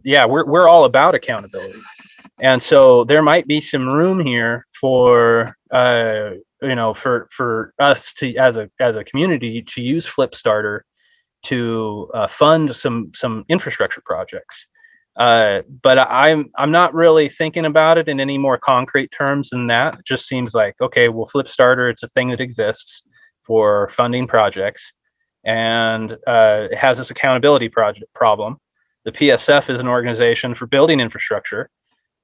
yeah, we're all about accountability. And so there might be some room here for for us to, as a community, to use Flipstarter to fund some infrastructure projects. But I'm not really thinking about it in any more concrete terms than that. It just seems like, okay, well, Flipstarter, it's a thing that exists for funding projects, and it has this accountability problem. The PSF is an organization for building infrastructure,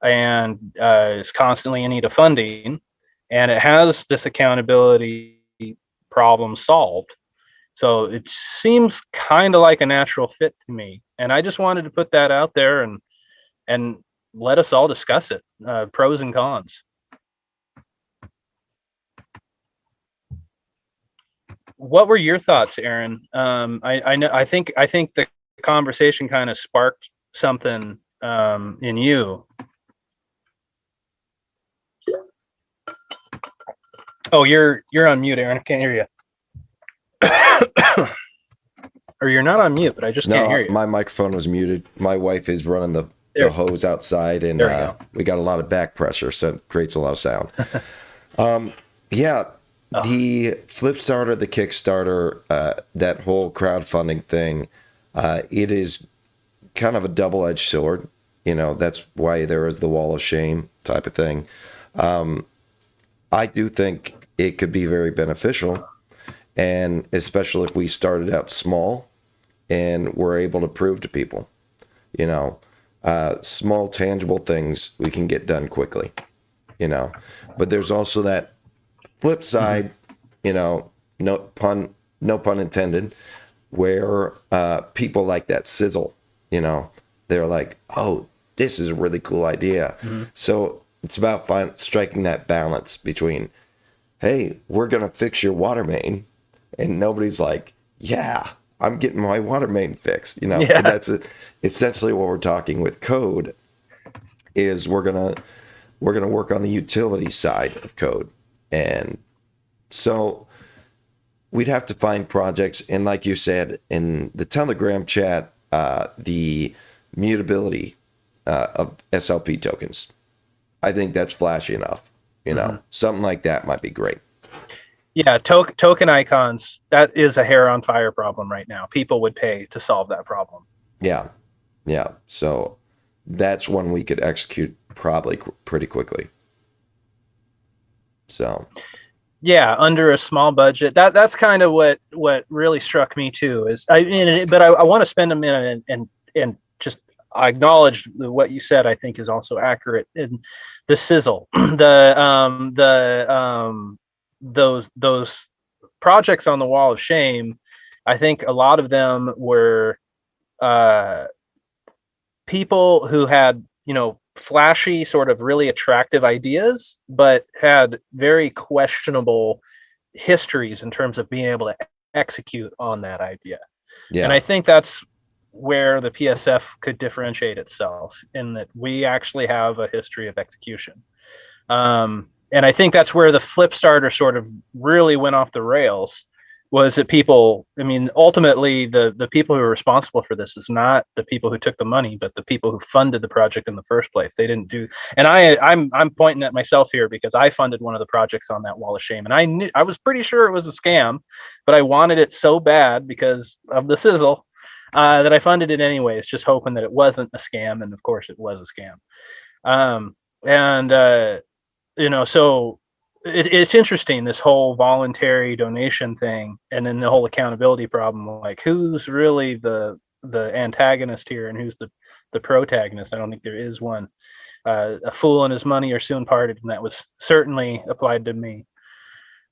and is constantly in need of funding, and it has this accountability problem solved. So it seems kind of like a natural fit to me, and I just wanted to put that out there and let us all discuss it, pros and cons. What were your thoughts, Aaron? I think the conversation kind of sparked something in you. Oh, you're on mute, Aaron. I can't hear you. Or you're not on mute, but I just can't hear you. My microphone was muted. My wife is running the hose outside, and we got a lot of back pressure, so it creates a lot of sound. The Flipstarter, the Kickstarter, that whole crowdfunding thing, it is kind of a double-edged sword. That's why there is the wall of shame type of thing. I do think it could be very beneficial, and especially if we started out small and were able to prove to people. you know, small tangible things we can get done quickly, you know. But there's also that flip side, you know, no pun intended, where people like that sizzle, you know, they're like, oh, this is a really cool idea. So it's about striking that balance between, hey, we're going to fix your water main. And nobody's like, yeah, I'm getting my water main fixed, you know. Yeah. But that's essentially what we're talking with code is we're going to work on the utility side of code. And so we'd have to find projects. And like you said in the Telegram chat, the mutability of SLP tokens, I think that's flashy enough. You know, something like that might be great. Yeah, token icons, that is a hair on fire problem right now. People would pay to solve that problem. Yeah. Yeah. So that's one we could execute probably pretty quickly. So yeah, under a small budget. That's kind of what really struck me too. Is I want to spend a minute and just acknowledge what you said. I think is also accurate in the sizzle, those projects on the wall of shame. I think a lot of them were people who had, you know, flashy, sort of really attractive ideas, but had very questionable histories in terms of being able to execute on that idea. yeah. And I think that's where the PSF could differentiate itself, in that we actually have a history of execution. And I think that's where the flip starter sort of really went off the rails, was that people, I mean, ultimately the people who are responsible for this is not the people who took the money, but the people who funded the project in the first place. They didn't do, and I'm pointing at myself here because I funded one of the projects on that wall of shame, and I was pretty sure it was a scam, but I wanted it so bad because of the sizzle that I funded it anyways, just hoping that it wasn't a scam, and of course it was a scam. You know, so it's interesting, this whole voluntary donation thing, and then the whole accountability problem. Like, who's really the antagonist here, and who's the protagonist? I don't think there is one. A fool and his money are soon parted, and that was certainly applied to me.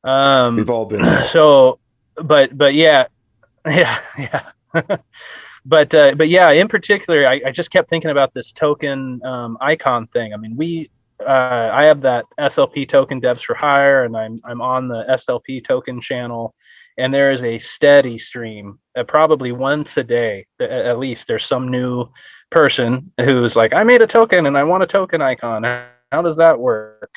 We've all been there. So, but yeah. But yeah, in particular, I just kept thinking about this token icon thing. I mean, I have that SLP token devs for hire, and I'm on the SLP token channel, and there is a steady stream, probably once a day at least. There's some new person who's like, I made a token and I want a token icon. How does that work?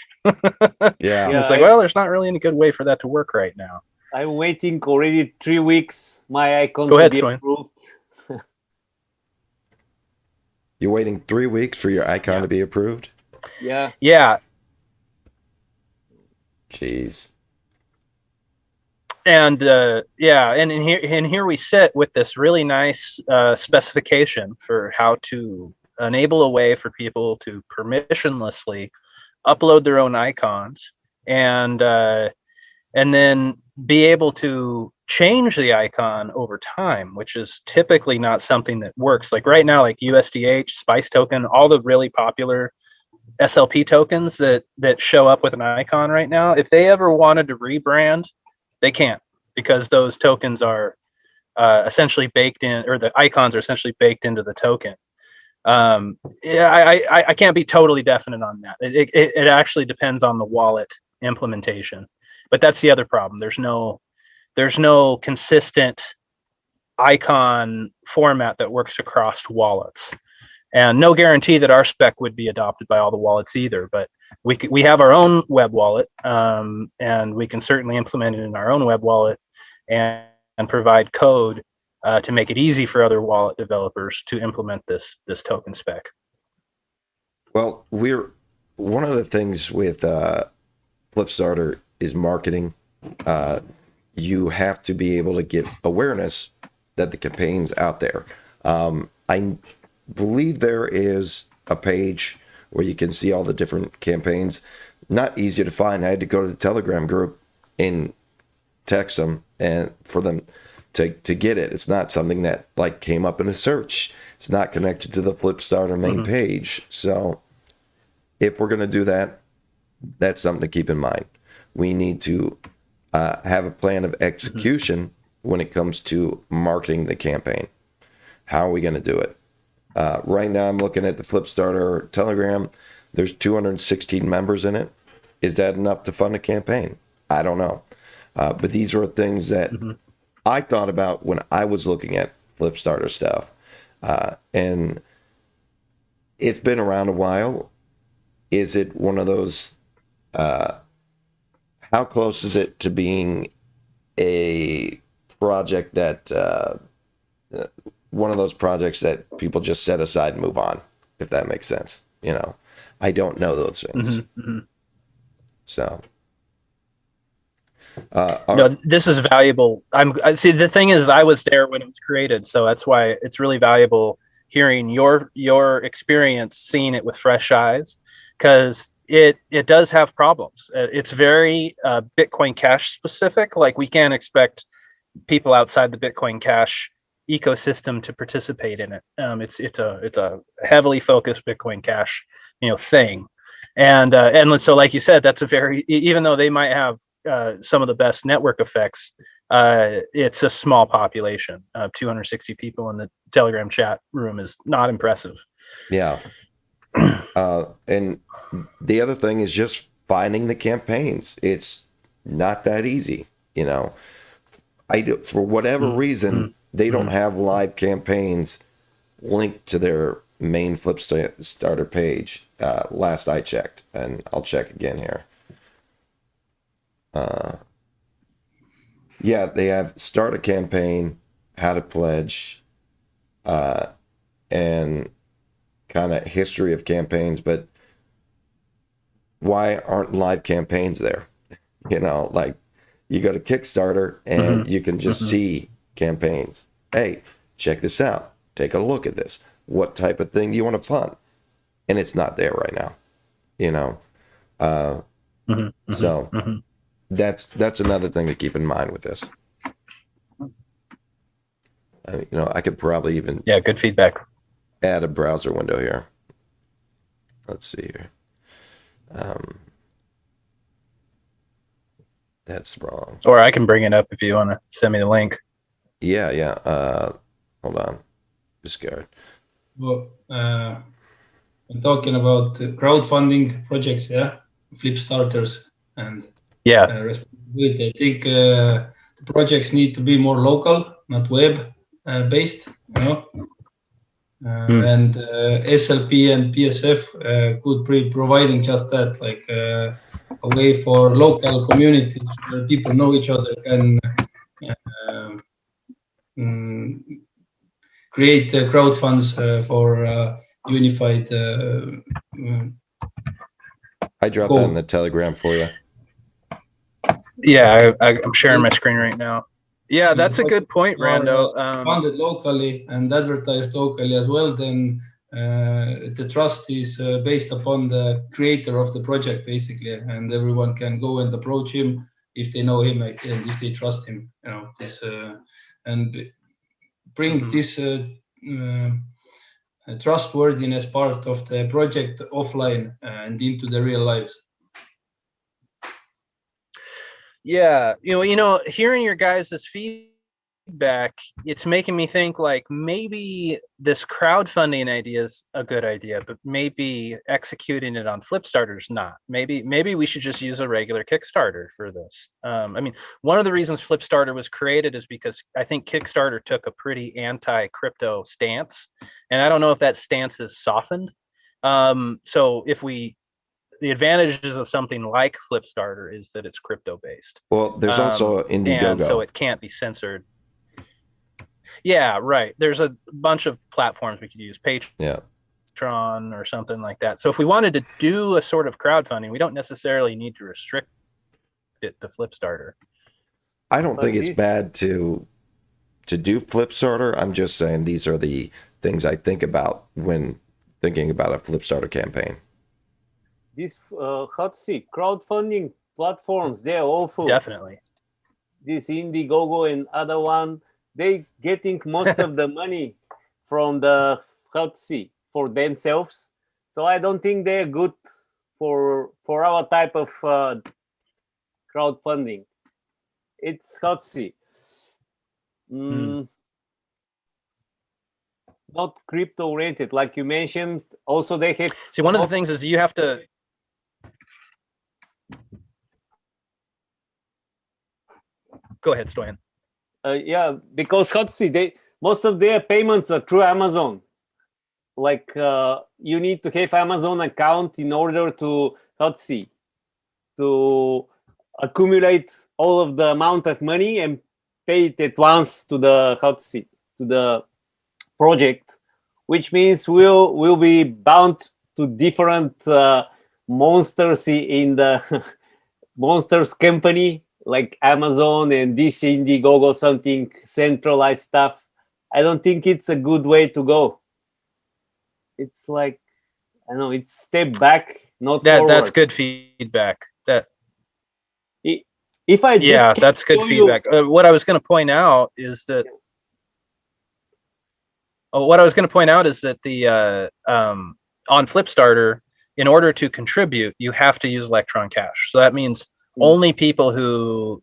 Yeah. And it's like, well, there's not really any good way for that to work right now. I'm waiting already 3 weeks. My icon Go ahead, to be Stoyan. approved. You're waiting 3 weeks for your icon to be approved? Yeah. Yeah. Jeez. And and here we sit with this really nice specification for how to enable a way for people to permissionlessly upload their own icons, and then be able to change the icon over time, which is typically not something that works. Like right now, like USDH, Spice Token, all the really popular SLP tokens that show up with an icon right now, if they ever wanted to rebrand, they can't, because those tokens are essentially baked in, or the icons are essentially baked into the token. I can't be totally definite on that. It actually depends on the wallet implementation, but that's the other problem. There's no consistent icon format that works across wallets. And no guarantee that our spec would be adopted by all the wallets either, but we have our own web wallet, and we can certainly implement it in our own web wallet and provide code to make it easy for other wallet developers to implement this token spec. Well, one of the things with Flipstarter is marketing. You have to be able to get awareness that the campaign's out there. I believe there is a page where you can see all the different campaigns. Not easy to find. I had to go to the Telegram group and text them and for them to get it. It's not something that like came up in a search. It's not connected to the Flipstarter main page. So if we're going to do that, that's something to keep in mind. We need to have a plan of execution when it comes to marketing the campaign. How are we going to do it? Right now, I'm looking at the Flipstarter Telegram. There's 216 members in it. Is that enough to fund a campaign? I don't know. But these are things that I thought about when I was looking at Flipstarter stuff. And it's been around a while. Is it one of those, how close is it to being a project that, one of those projects that people just set aside and move on, if that makes sense? You know, I don't know those things. So. No, this is valuable. I see. The thing is, I was there when it was created, so that's why it's really valuable hearing your experience, seeing it with fresh eyes, because it does have problems. It's very Bitcoin Cash specific. Like, we can't expect people outside the Bitcoin Cash ecosystem to participate in it. It's a heavily focused Bitcoin Cash thing, and so, like you said, that's a very, even though they might have some of the best network effects, it's a small population. 260 people in the Telegram chat room is not impressive. Yeah. And the other thing is just finding the campaigns. It's not that easy, you know. For whatever reason, they don't have live campaigns linked to their main Flipstarter page. Last I checked, and I'll check again here. Yeah, they have start a campaign, how to pledge, and kind of history of campaigns, but why aren't live campaigns there? You know, like, you go to Kickstarter and you can just see campaigns. Hey, check this out. Take a look at this. What type of thing do you want to fund? And it's not there right now, you know. So that's another thing to keep in mind with this. You know, I could probably even good feedback. Add a browser window here. Let's see here. That's wrong. Or I can bring it up if you want to send me the link. Yeah. Hold on. Discard. Well, I'm talking about crowdfunding projects, flip starters and responsibility. I think the projects need to be more local, not web based, you know. And SLP and PSF could be providing just that, like a way for local communities where people know each other can create crowd funds for unified. I dropped that in the Telegram for you. Yeah, I'm sharing my screen right now. Yeah, that's a good point, Rando. Funded locally and advertised locally as well, then the trust is based upon the creator of the project, basically, and everyone can go and approach him if they know him and if they trust him. You know, this and bring this trustworthiness part of the project offline and into the real lives. Yeah, hearing your guys' feedback, it's making me think, like, maybe this crowdfunding idea is a good idea, but maybe executing it on Flipstarter's not. Maybe we should just use a regular Kickstarter for this. I mean, one of the reasons Flipstarter was created is because I think Kickstarter took a pretty anti-crypto stance, and I don't know if that stance is softened. So the advantages of something like Flipstarter is that it's crypto based. Well, there's also Indiegogo, and so it can't be censored. Yeah, right. There's a bunch of platforms we could use, Patreon or something like that. So if we wanted to do a sort of crowdfunding, we don't necessarily need to restrict it to Flipstarter. I don't think it's bad to do Flipstarter. I'm just saying these are the things I think about when thinking about a Flipstarter campaign. These crowdfunding platforms, they're awful. Definitely. This Indiegogo and other one, they getting most of the money from the, how to see, for themselves. So I don't think they're good for our type of crowdfunding. It's, how to see, not crypto oriented, like you mentioned. Also, they have, See, one of the things is you have to. Go ahead, Stoyan. yeah, because, how to see, they, most of their payments are through Amazon. Like you need to have Amazon account in order to, how to see, to accumulate all of the amount of money and pay it at once to the, how to see, to the project, which means we'll be bound to different monsters in the monsters company, like Amazon and this Indiegogo, something centralized stuff. I don't think it's a good way to go. It's like, I don't know, it's step back, not forward. That's good feedback. If I just yeah, that's good feedback. What I was going to point out is that the on Flipstarter, in order to contribute, you have to use Electron Cash. So that means only people who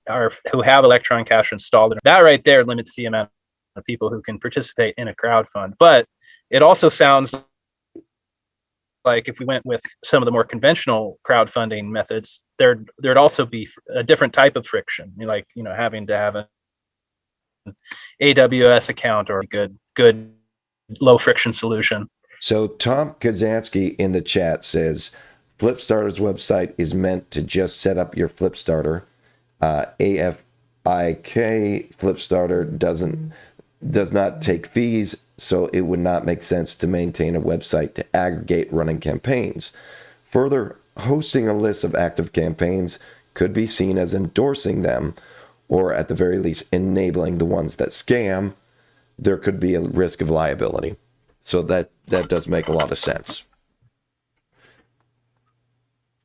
have Electron Cash installed. That right there limits the amount of people who can participate in a crowdfund. But it also sounds like if we went with some of the more conventional crowdfunding methods, there'd also be a different type of friction, like having to have an AWS account or a good low friction solution. So Tom Kazansky in the chat says Flipstarter's website is meant to just set up your Flipstarter. AFIK Flipstarter does not take fees, so it would not make sense to maintain a website to aggregate running campaigns. Further, hosting a list of active campaigns could be seen as endorsing them, or at the very least enabling the ones that scam. There could be a risk of liability. So that does make a lot of sense.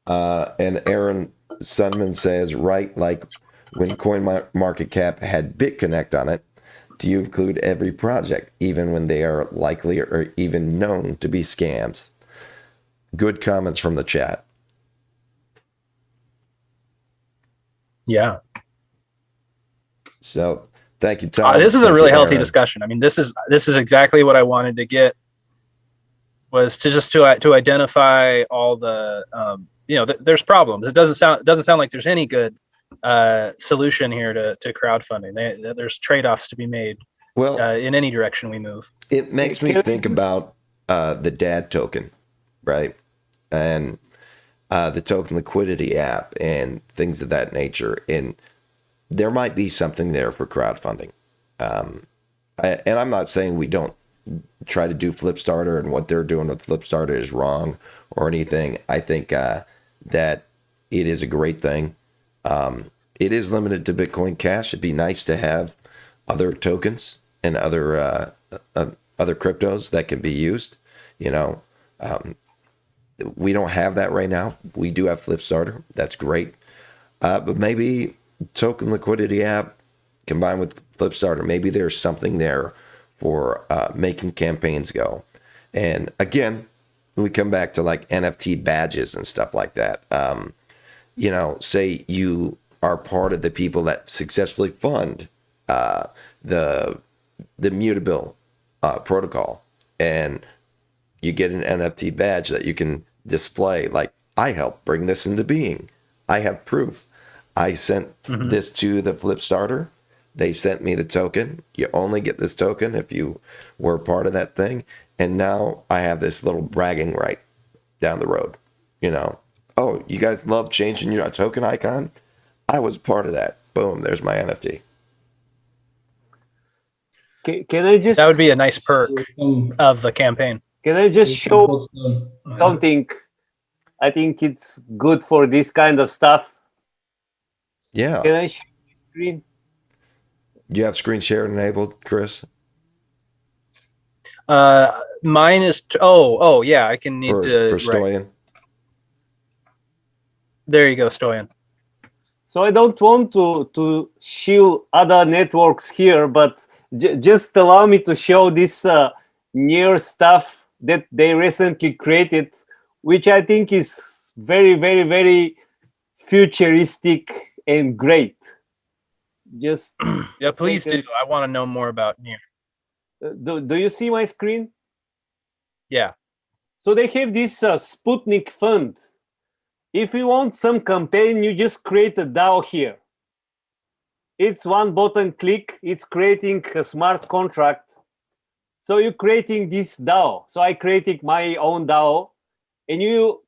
And Aaron Sunman says, right, like when CoinMarketCap had BitConnect on it, do you include every project, even when they are likely or even known to be scams? Good comments from the chat. Yeah. So thank you, Tom. This is a really healthy discussion. I mean, this is exactly what I wanted to get, was to identify all the there's problems. It doesn't sound like there's any good solution here to crowdfunding. There's trade-offs to be made. Well, in any direction we move. It makes me think about the DAD token, right? And the token liquidity app and things of that nature. And there might be something there for crowdfunding. And I'm not saying we don't try to do Flipstarter and what they're doing with Flipstarter is wrong or anything. I think that it is a great thing. It is limited to Bitcoin Cash. It'd be nice to have other tokens and other cryptos that can be used. We don't have that right now. We do have Flipstarter. That's great. But maybe token liquidity app combined with Flipstarter, maybe there's something there for making campaigns go. And again, we come back to like NFT badges and stuff like that. Say you are part of the people that successfully fund the Mutable protocol, and you get an NFT badge that you can display, like, I helped bring this into being. I have proof. I sent this to the Flipstarter. They sent me the token. You only get this token if you were part of that thing. And now I have this little bragging right down the road. Oh, you guys love changing your token icon? I was part of that. Boom, there's my NFT. Can I just... That would be a nice perk of the campaign. Can I just show something? I think it's good for this kind of stuff. Yeah. Can I share my screen? You have screen share enabled, Chris? Mine is... Oh, yeah, I can need for to... For Stoyan? Right. There you go, Stoyan. So I don't want to shield other networks here, but just allow me to show this near stuff that they recently created, which I think is very, very, very futuristic and great. Just Yeah, please second. do. I want to know more about Near. Do you see my screen? Yeah. So they have this Sputnik fund. If you want some campaign, you just create a DAO here. It's one button click. It's creating a smart contract. So you're creating this DAO. So I created my own DAO, and you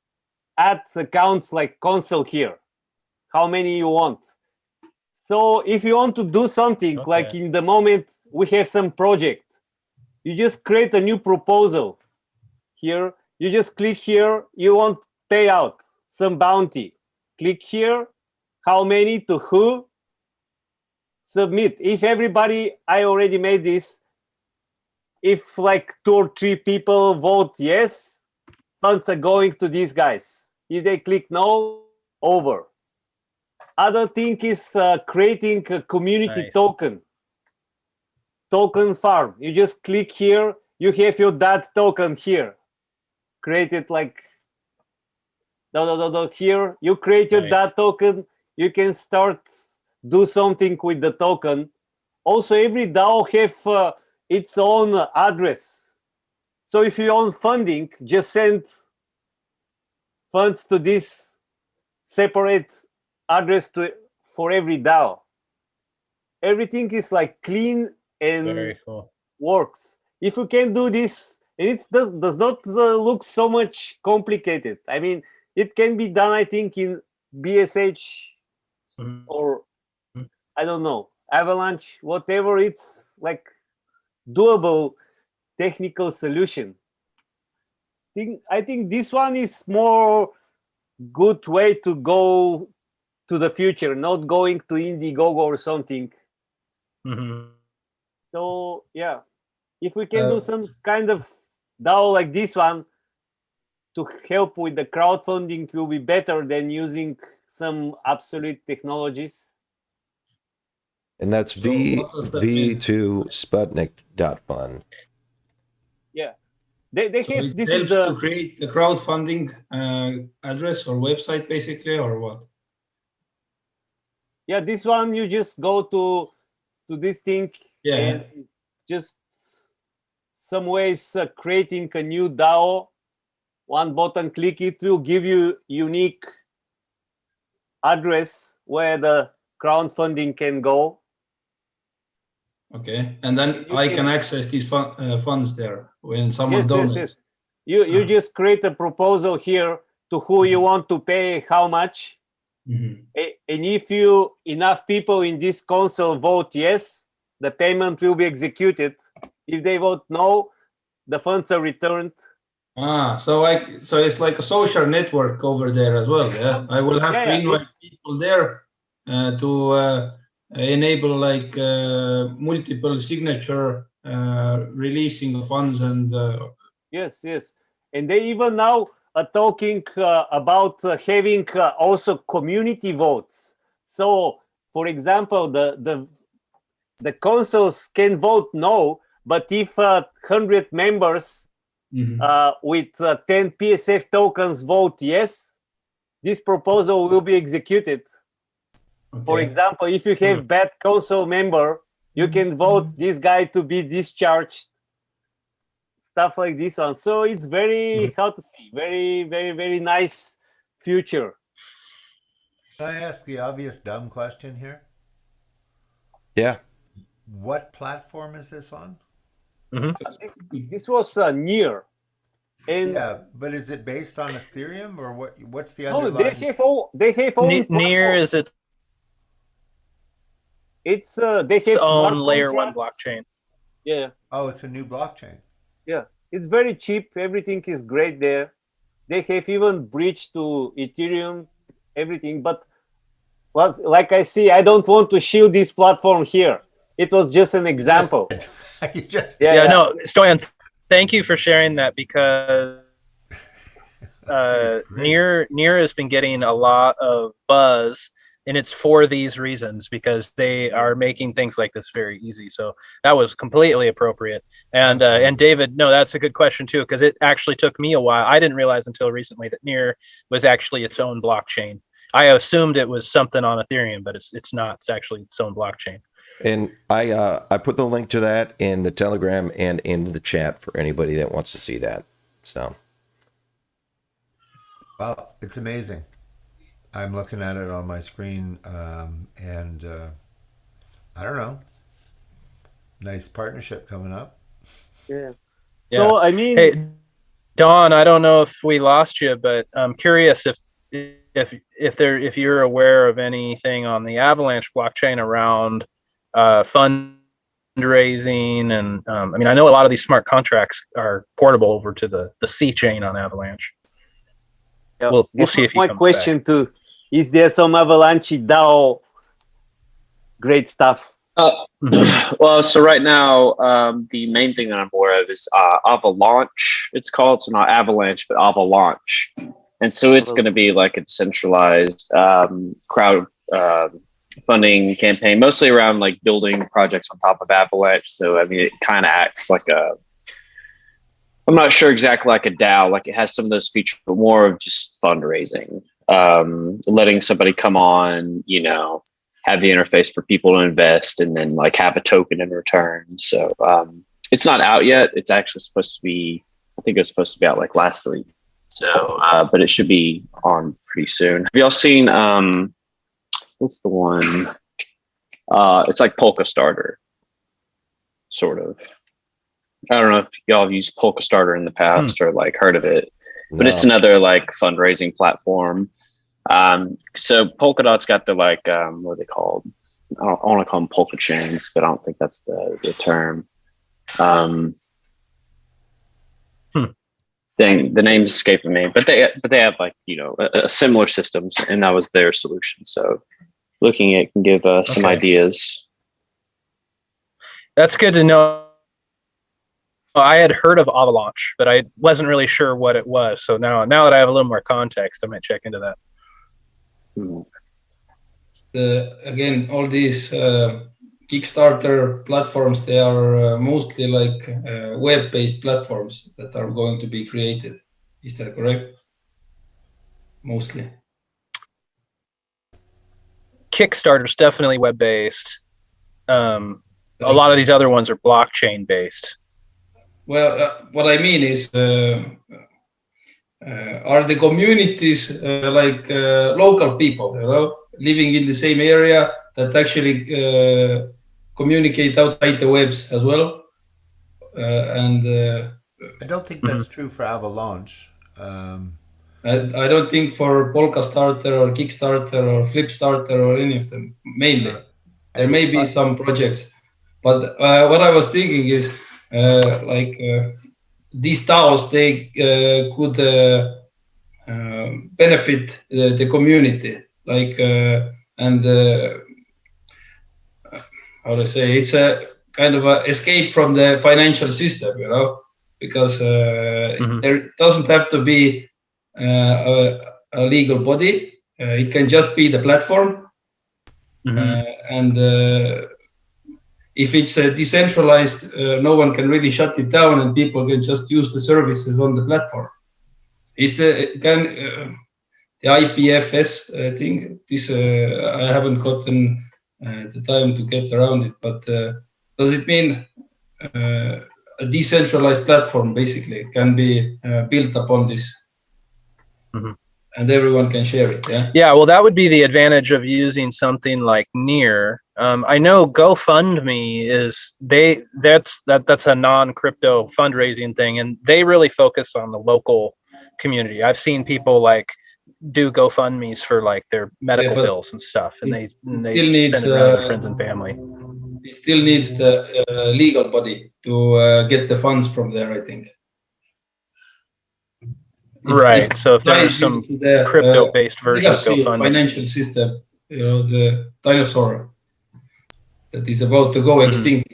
add accounts like console here. How many you want? So if you want to do something like in the moment we have some project, you just create a new proposal here. You just click here. You want payout, some bounty. Click here. How many to who? Submit. If everybody, I already made this. If like 2 or 3 people vote yes, funds are going to these guys. If they click no, over. Other thing is creating a community token farm. You just click here. You have your DAT token here. Create it like here. You create your DAT token. You can start do something with the token. Also, every DAO have its own address. So if you want funding, just send funds to this separate address for every DAO. Everything is like clean and Very cool. works. If you can do this, and it does not look so much complicated. I mean, it can be done, I think, in BSH or I don't know, Avalanche, whatever. It's like doable technical solution. I think this one is more good way to go to the future, not going to Indiegogo or something. So yeah, if we can do some kind of DAO like this one to help with the crowdfunding, will be better than using some obsolete technologies. And that's v2 sputnik.fund. Yeah, they So have. it This is helps to create the crowdfunding address or website, basically, or what? Yeah, this one you just go to this thing and just some ways creating a new DAO. One button click, it will give you unique address where the crowdfunding can go. Okay, and then I can access these funds there when someone donates. Yes. You just create a proposal here to who you want to pay how much. And if enough people in this console vote yes, the payment will be executed. If they vote no, the funds are returned. So it's like a social network over there as well. Yeah, I will have to invite people there to enable like multiple signature releasing of funds and. Yes, and they even now are talking about having also community votes. So, for example, the consoles can vote no, but if 100 members with 10 PSF tokens vote yes, this proposal will be executed. Okay. For example, if you have bad console member, you can vote this guy to be discharged. Stuff like this one. So it's very, how to say, very, very, very nice future. Can I ask the obvious dumb question here? Yeah. What platform is this on? This was Near. And yeah, but is it based on Ethereum or what? What's the underlying? They have own Near is they have its own smart layer contracts. 1 blockchain. Yeah. Oh, it's a new blockchain. Yeah, it's very cheap. Everything is great there. They have even bridged to Ethereum, everything. But like I see, I don't want to shield this platform here. It was just an example. No, Stoyan, thank you for sharing that because Near has been getting a lot of buzz and it's for these reasons because they are making things like this very easy. So that was completely appropriate. And David, no, that's a good question too, because it actually took me a while. I didn't realize until recently that Near was actually its own blockchain. I assumed it was something on Ethereum, but it's not. It's actually its own blockchain. And I put the link to that in the Telegram and into the chat for anybody that wants to see that. So, wow, it's amazing. I'm looking at it on my screen, and I don't know. Nice partnership coming up. Yeah. So I mean, hey, Don, I don't know if we lost you, but I'm curious if you're aware of anything on the Avalanche blockchain around fundraising and I mean, I know a lot of these smart contracts are portable over to the C chain on Avalanche. yeah, We'll this see was if he my comes question too. Is there some Avalanche DAO great stuff? Well, so right now, the main thing that I'm aware of is Avalanche. It's called, so not Avalanche, but Avalanche. And so it's going to be like a centralized crowd funding campaign, mostly around like building projects on top of Avalanche. So, I mean, it kind of acts like I'm not sure exactly like a DAO, like it has some of those features, but more of just fundraising, letting somebody come on, you know, have the interface for people to invest and then like have a token in return. So it's not out yet. It's actually supposed to be, I think it was supposed to be out like last week. So, but it should be on pretty soon. Have y'all seen, what's the one? It's like Polka Starter, sort of. I don't know if y'all have used Polka Starter in the past or like heard of it, but it's another like fundraising platform. So Polkadot's got the like, what are they called? I want to call them Polka chains, but I don't think that's the term. The name's escaping me, but they have like, you know, a similar systems, and that was their solution. So looking at it can give some ideas. That's good to know. I had heard of Avalanche, but I wasn't really sure what it was. So now that I have a little more context, I might check into that. Again, all these Kickstarter platforms, they are mostly like web-based platforms that are going to be created. Is that correct? Mostly. Kickstarter's definitely web-based. A lot of these other ones are blockchain-based. Well, what I mean is, are the communities like local people, you know, living in the same area that actually communicate outside the webs as well? And I don't think that's true for Avalanche. I don't think for Polka Starter or Kickstarter or Flipstarter or any of them. Mainly, there may be some projects, but what I was thinking is. These DAOs, they could benefit the community, like and how to say, it's a kind of a escape from the financial system, you know, because there doesn't have to be a legal body. It can just be the platform, and if it's decentralized, no one can really shut it down, and people can just use the services on the platform. Is the IPFS thing? This I haven't gotten the time to get around it, but does it mean a decentralized platform basically can be built upon this? And everyone can share it, yeah? Yeah, well, that would be the advantage of using something like Near. I know GoFundMe is that's a non-crypto fundraising thing, and they really focus on the local community. I've seen people like do GoFundMes for like their medical bills and stuff, and they spend it around their friends and family. It still needs the legal body to get the funds from there, I think. Right. So if there's some crypto-based version of GoFundMe, financial system, you know, the dinosaur that is about to go extinct.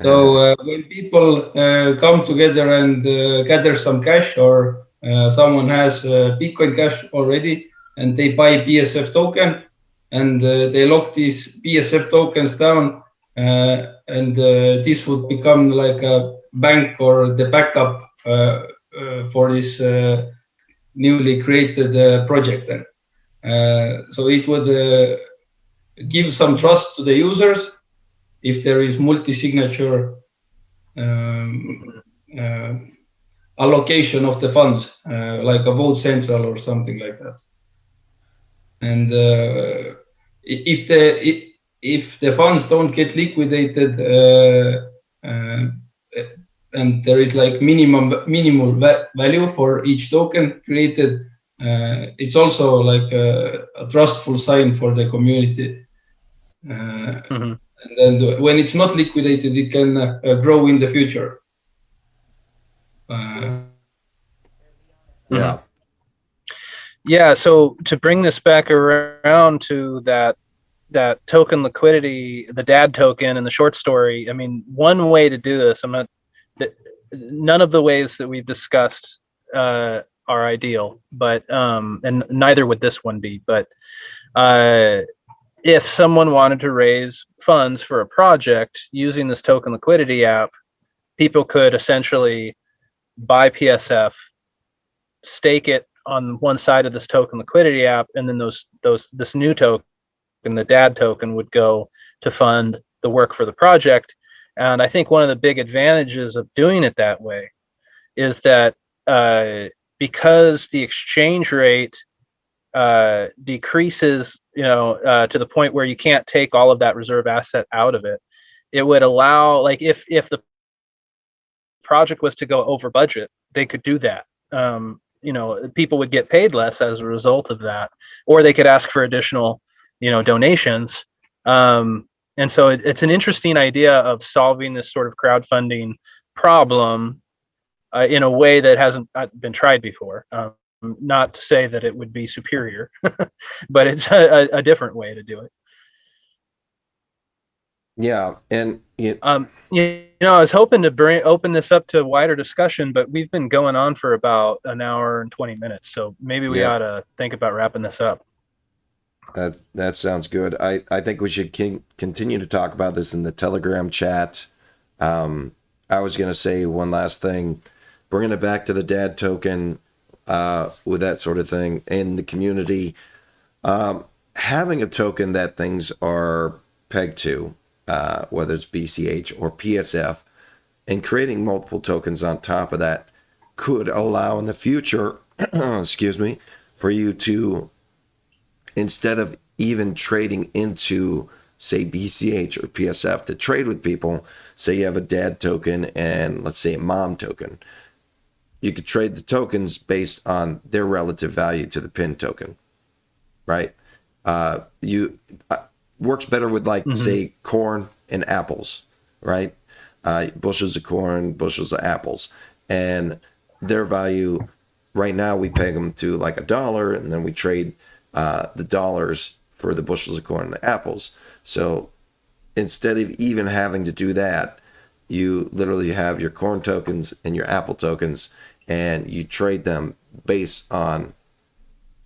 So when people come together and gather some cash, or someone has Bitcoin Cash already, and they buy PSF token, and they lock these PSF tokens down, and this would become like a bank or the backup for this newly created project. Then, so it would give some trust to the users if there is multi-signature allocation of the funds, like a vote central or something like that. And if the funds don't get liquidated, and there is like minimal value for each token created, it's also like a trustful sign for the community. And then when it's not liquidated, it can grow in the future. Yeah. Yeah, so to bring this back around to that token liquidity, the DAD token and the short story, I mean, one way to do this, none of the ways that we've discussed are ideal, but and neither would this one be, but if someone wanted to raise funds for a project using this token liquidity app, people could essentially buy PSF, stake it on one side of this token liquidity app, and then this new token, the DAD token, would go to fund the work for the project. And I think one of the big advantages of doing it that way is that because the exchange rate decreases, to the point where you can't take all of that reserve asset out of it, it would allow, like, if the project was to go over budget, they could do that. People would get paid less as a result of that, or they could ask for additional, donations. And so it's an interesting idea of solving this sort of crowdfunding problem in a way that hasn't been tried before. Not to say that it would be superior, but it's a different way to do it. Yeah, and I was hoping to open this up to wider discussion, but we've been going on for about an hour and 20 minutes, so maybe we ought to think about wrapping this up. that sounds good. I think we should continue to talk about this in the Telegram chat. I was going to say one last thing, bringing it back to the DAD token, with that sort of thing in the community. Having a token that things are pegged to, whether it's BCH or PSF, and creating multiple tokens on top of that could allow in the future, excuse me, for you to, instead of even trading into, say, BCH or PSF, to trade with people. Say you have a DAD token and, let's say, a mom token. You could trade the tokens based on their relative value to the pin token, right? Works better with, like, say, corn and apples, right? Bushels of corn, bushels of apples, and their value right now, we peg them to like $1, and then we trade the dollars for the bushels of corn and the apples. So instead of even having to do that, you literally have your corn tokens and your apple tokens, and you trade them based on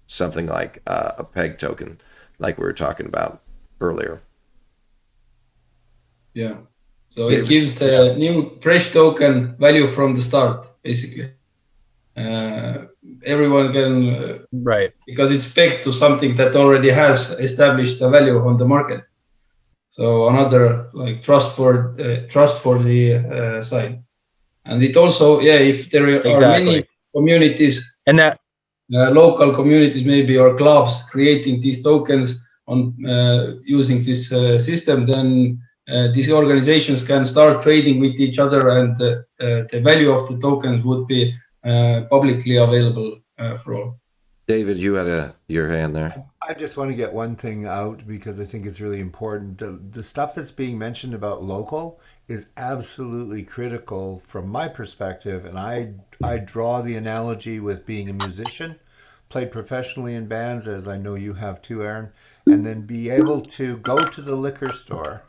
something like a peg token, like we were talking about earlier. Yeah. So it gives the new fresh token value from the start, basically. Everyone can, right, because it's pegged to something that already has established a value on the market. So another, like, trust for the side. And it also, if there are many communities, and that local communities maybe, or clubs creating these tokens on using this system, then these organizations can start trading with each other, and the value of the tokens would be publicly available for all. David, you had your hand there. I just want to get one thing out because I think it's really important. The stuff that's being mentioned about local is absolutely critical from my perspective, and I draw the analogy with being a musician, played professionally in bands, as I know you have too, Aaron, and then be able to go to the liquor store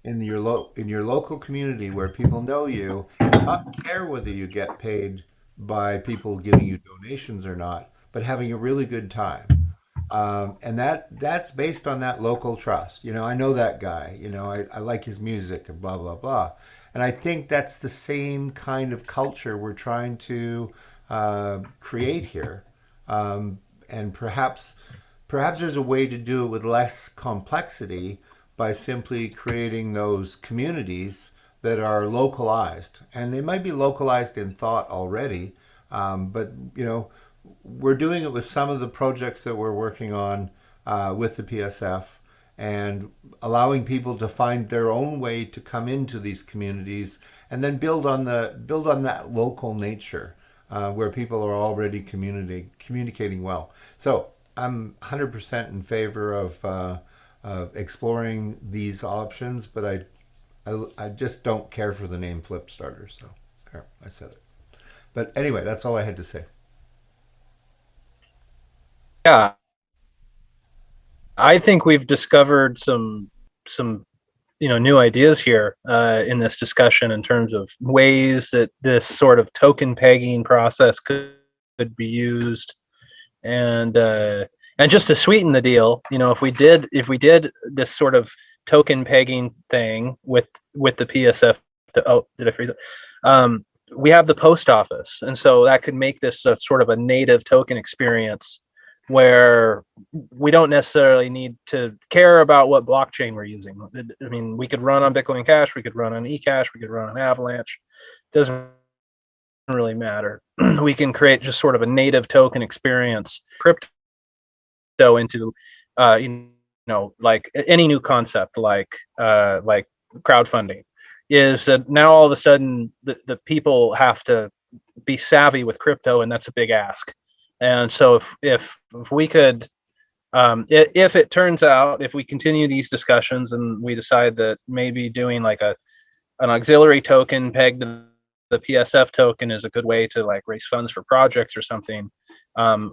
in your local community where people know you and not care whether you get paid by people giving you donations or not, but having a really good time. And that's based on that local trust. You know, I know that guy. You know, I like his music and blah blah blah. And I think that's the same kind of culture we're trying to create here. And perhaps there's a way to do it with less complexity by simply creating those communities that are localized, and they might be localized in thought already. But you know, we're doing it with some of the projects that we're working on with the PSF, and allowing people to find their own way to come into these communities, and then build on that local nature where people are already communicating well. So I'm 100% in favor of exploring these options, but I just don't care for the name Flip Starter. So there, I said it. But anyway, that's all I had to say. Yeah, I think we've discovered some new ideas here in this discussion in terms of ways that this sort of token pegging process could be used, and just to sweeten the deal, if we did this sort of token pegging thing with the PSF. Did I freeze it? We have the post office, and so that could make this a sort of a native token experience where we don't necessarily need to care about what blockchain we're using. I mean, we could run on Bitcoin Cash, we could run on eCash, we could run on Avalanche. Doesn't really matter. We can create just sort of a native token experience, crypto into, like any new concept, like crowdfunding, is that now all of a sudden the people have to be savvy with crypto, and that's a big ask. And so if we could, if it turns out, if we continue these discussions and we decide that maybe doing like an auxiliary token pegged to the PSF token is a good way to like raise funds for projects or something,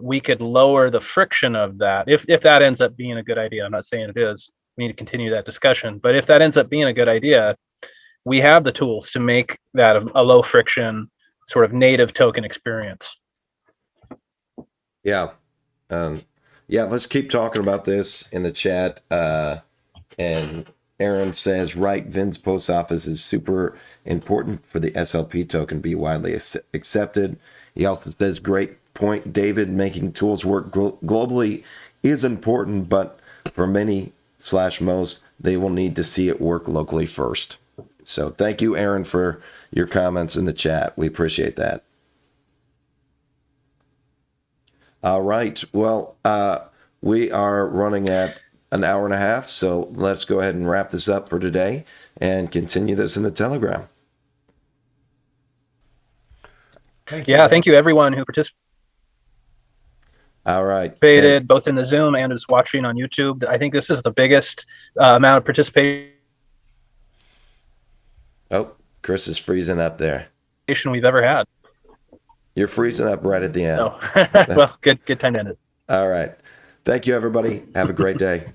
we could lower the friction of that. If that ends up being a good idea, I'm not saying it is. We need to continue that discussion. But if that ends up being a good idea, we have the tools to make that a low friction sort of native token experience. Yeah. Yeah, let's keep talking about this in the chat. And Aaron says, right, Vin's post office is super important for the SLP token be widely accepted. He also says, great point, David, making tools work globally is important, but for many/most, they will need to see it work locally first. So thank you, Aaron, for your comments in the chat. We appreciate that. All right. Well, we are running at an hour and a half, so let's go ahead and wrap this up for today and continue this in the Telegram. Thank you. Yeah, thank you everyone who participated. All right. Both in the Zoom and is watching on YouTube. I think this is the biggest amount of participation Oh, Chris is freezing up there. we've ever had. You're freezing up right at the end. Oh. Well, good time to end it. All right. Thank you, everybody. Have a great day.